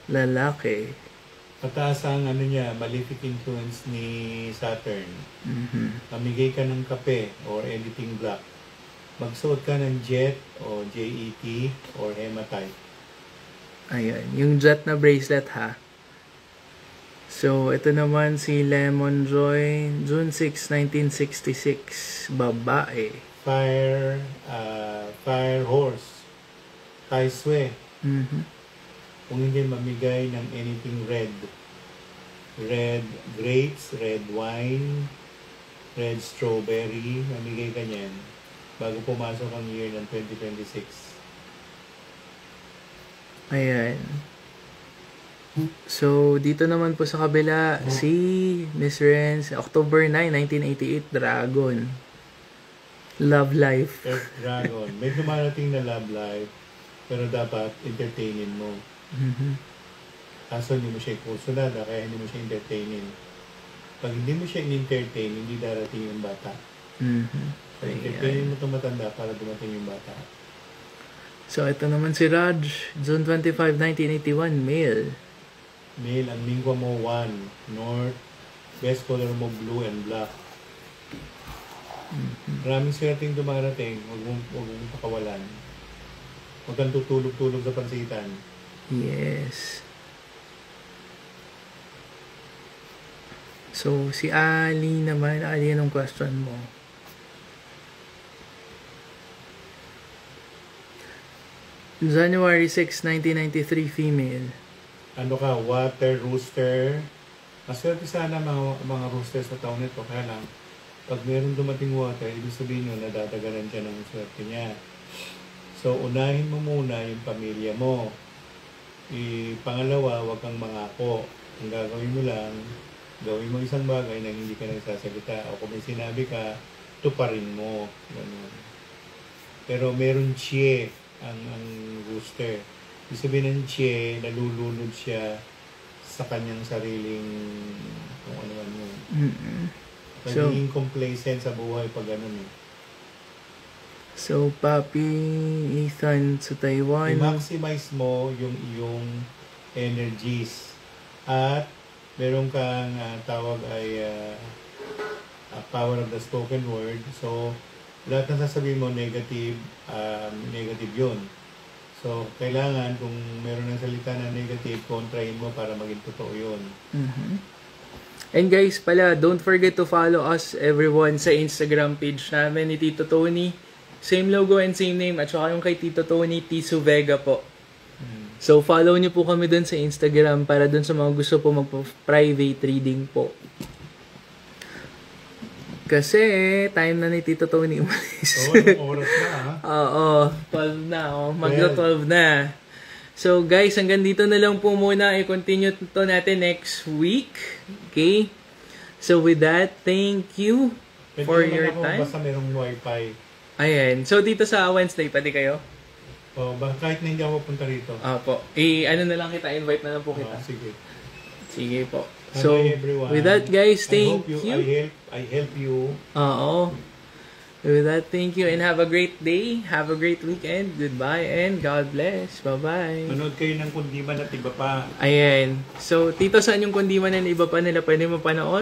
lalaki. Pataas ang niya, malefic influence ni Saturn. Mamigay ka ng kape or anything black. Magsuot ka ng jet o JET or hematite. Ayan, yung jet na bracelet ha. So, ito naman si Lemon Joy, June 6, 1966, babae. Fire horse. Tai Sui. Kung hindi mamigay ng anything red. Red grapes, red wine, red strawberry, mamigay ka niyan bago pumasok ang year ng 2026. Ayan. So, dito naman po sa kabila, si Miss Renz, October 9, 1988, Dragon. Love life. Earth Dragon. May dumarating na love life, pero dapat entertainin mo. Kaso hindi mo siya ikusunada, kaya hindi mo siya entertainin. Pag hindi mo siya in-entertain, hindi darating yung bata. Entertainin mo itong matanda para dumating yung bata. So, ito naman si Raj, June 25, 1981, male. Male, ang lingwa mo 1, north, best color mo blue and black. Maraming swerteng dumarating, huwag mong pakawalan. Huwag kang tutulog-tulog sa pansitan. Yes. So, si Ali naman. Ali, anong question mo? January 6, 1993, female. Ano ka, water, rooster. Maswerte sana mga rooster sa taon nito. Kaya lang, pag meron dumating water, ibig sabihin nyo, nadadagalan siya ng swerte niya. So, unahin mo muna yung pamilya mo. Pangalawa, huwag kang mangako. Ang gagawin mo lang, gawin mo isang bagay na hindi ka nagsasalita. O kung may sinabi ka, tuparin mo. Ganun. Pero meron siye ang rooster. Ibig sabihin ng siye, nalulunod siya sa kanyang sariling kung ano man yun. Pagiging complacent sa buhay pag ganun eh. So, Papi Ethan sa Taiwan. I-maximize mo yung iyong energies. At meron kang tawag ay power of the spoken word. So, lahat ng sasabihin mo negative, negative yun. So, kailangan kung meron ng salita na negative, kontrahin mo para maging totoo yun. And guys, pala, don't forget to follow us, everyone, sa Instagram page namin ni Tito Tony. Same logo and same name. At saka yung kay Tito Tony, Tisu Vega po. So, follow niyo po kami dun sa Instagram para dun sa mga gusto po mag-private reading po. Kasi, time na ni Tito Tony umalis. Oo, oras na ha? Oo, 12 na. Maglo-12 na. So, guys, hanggang dito na lang po muna. I-continue to natin next week. Okay? So, with that, thank you for your time. Basta merong wifi. Ayan. So, dito sa Wednesday, pwede kayo? Kahit na hindi ako punta rito. Po. Ano na lang kita, invite na lang po kita. Sige. Sige po. So, everyone. with that, guys, thank you. I help you. Oo. With that, thank you and have a great day. Have a great weekend. Goodbye and God bless. Bye-bye. Manood kayo ng kundiman at iba pa. Ayan. So, Tito, saan yung kundiman na iba pa nila pwede mapanood?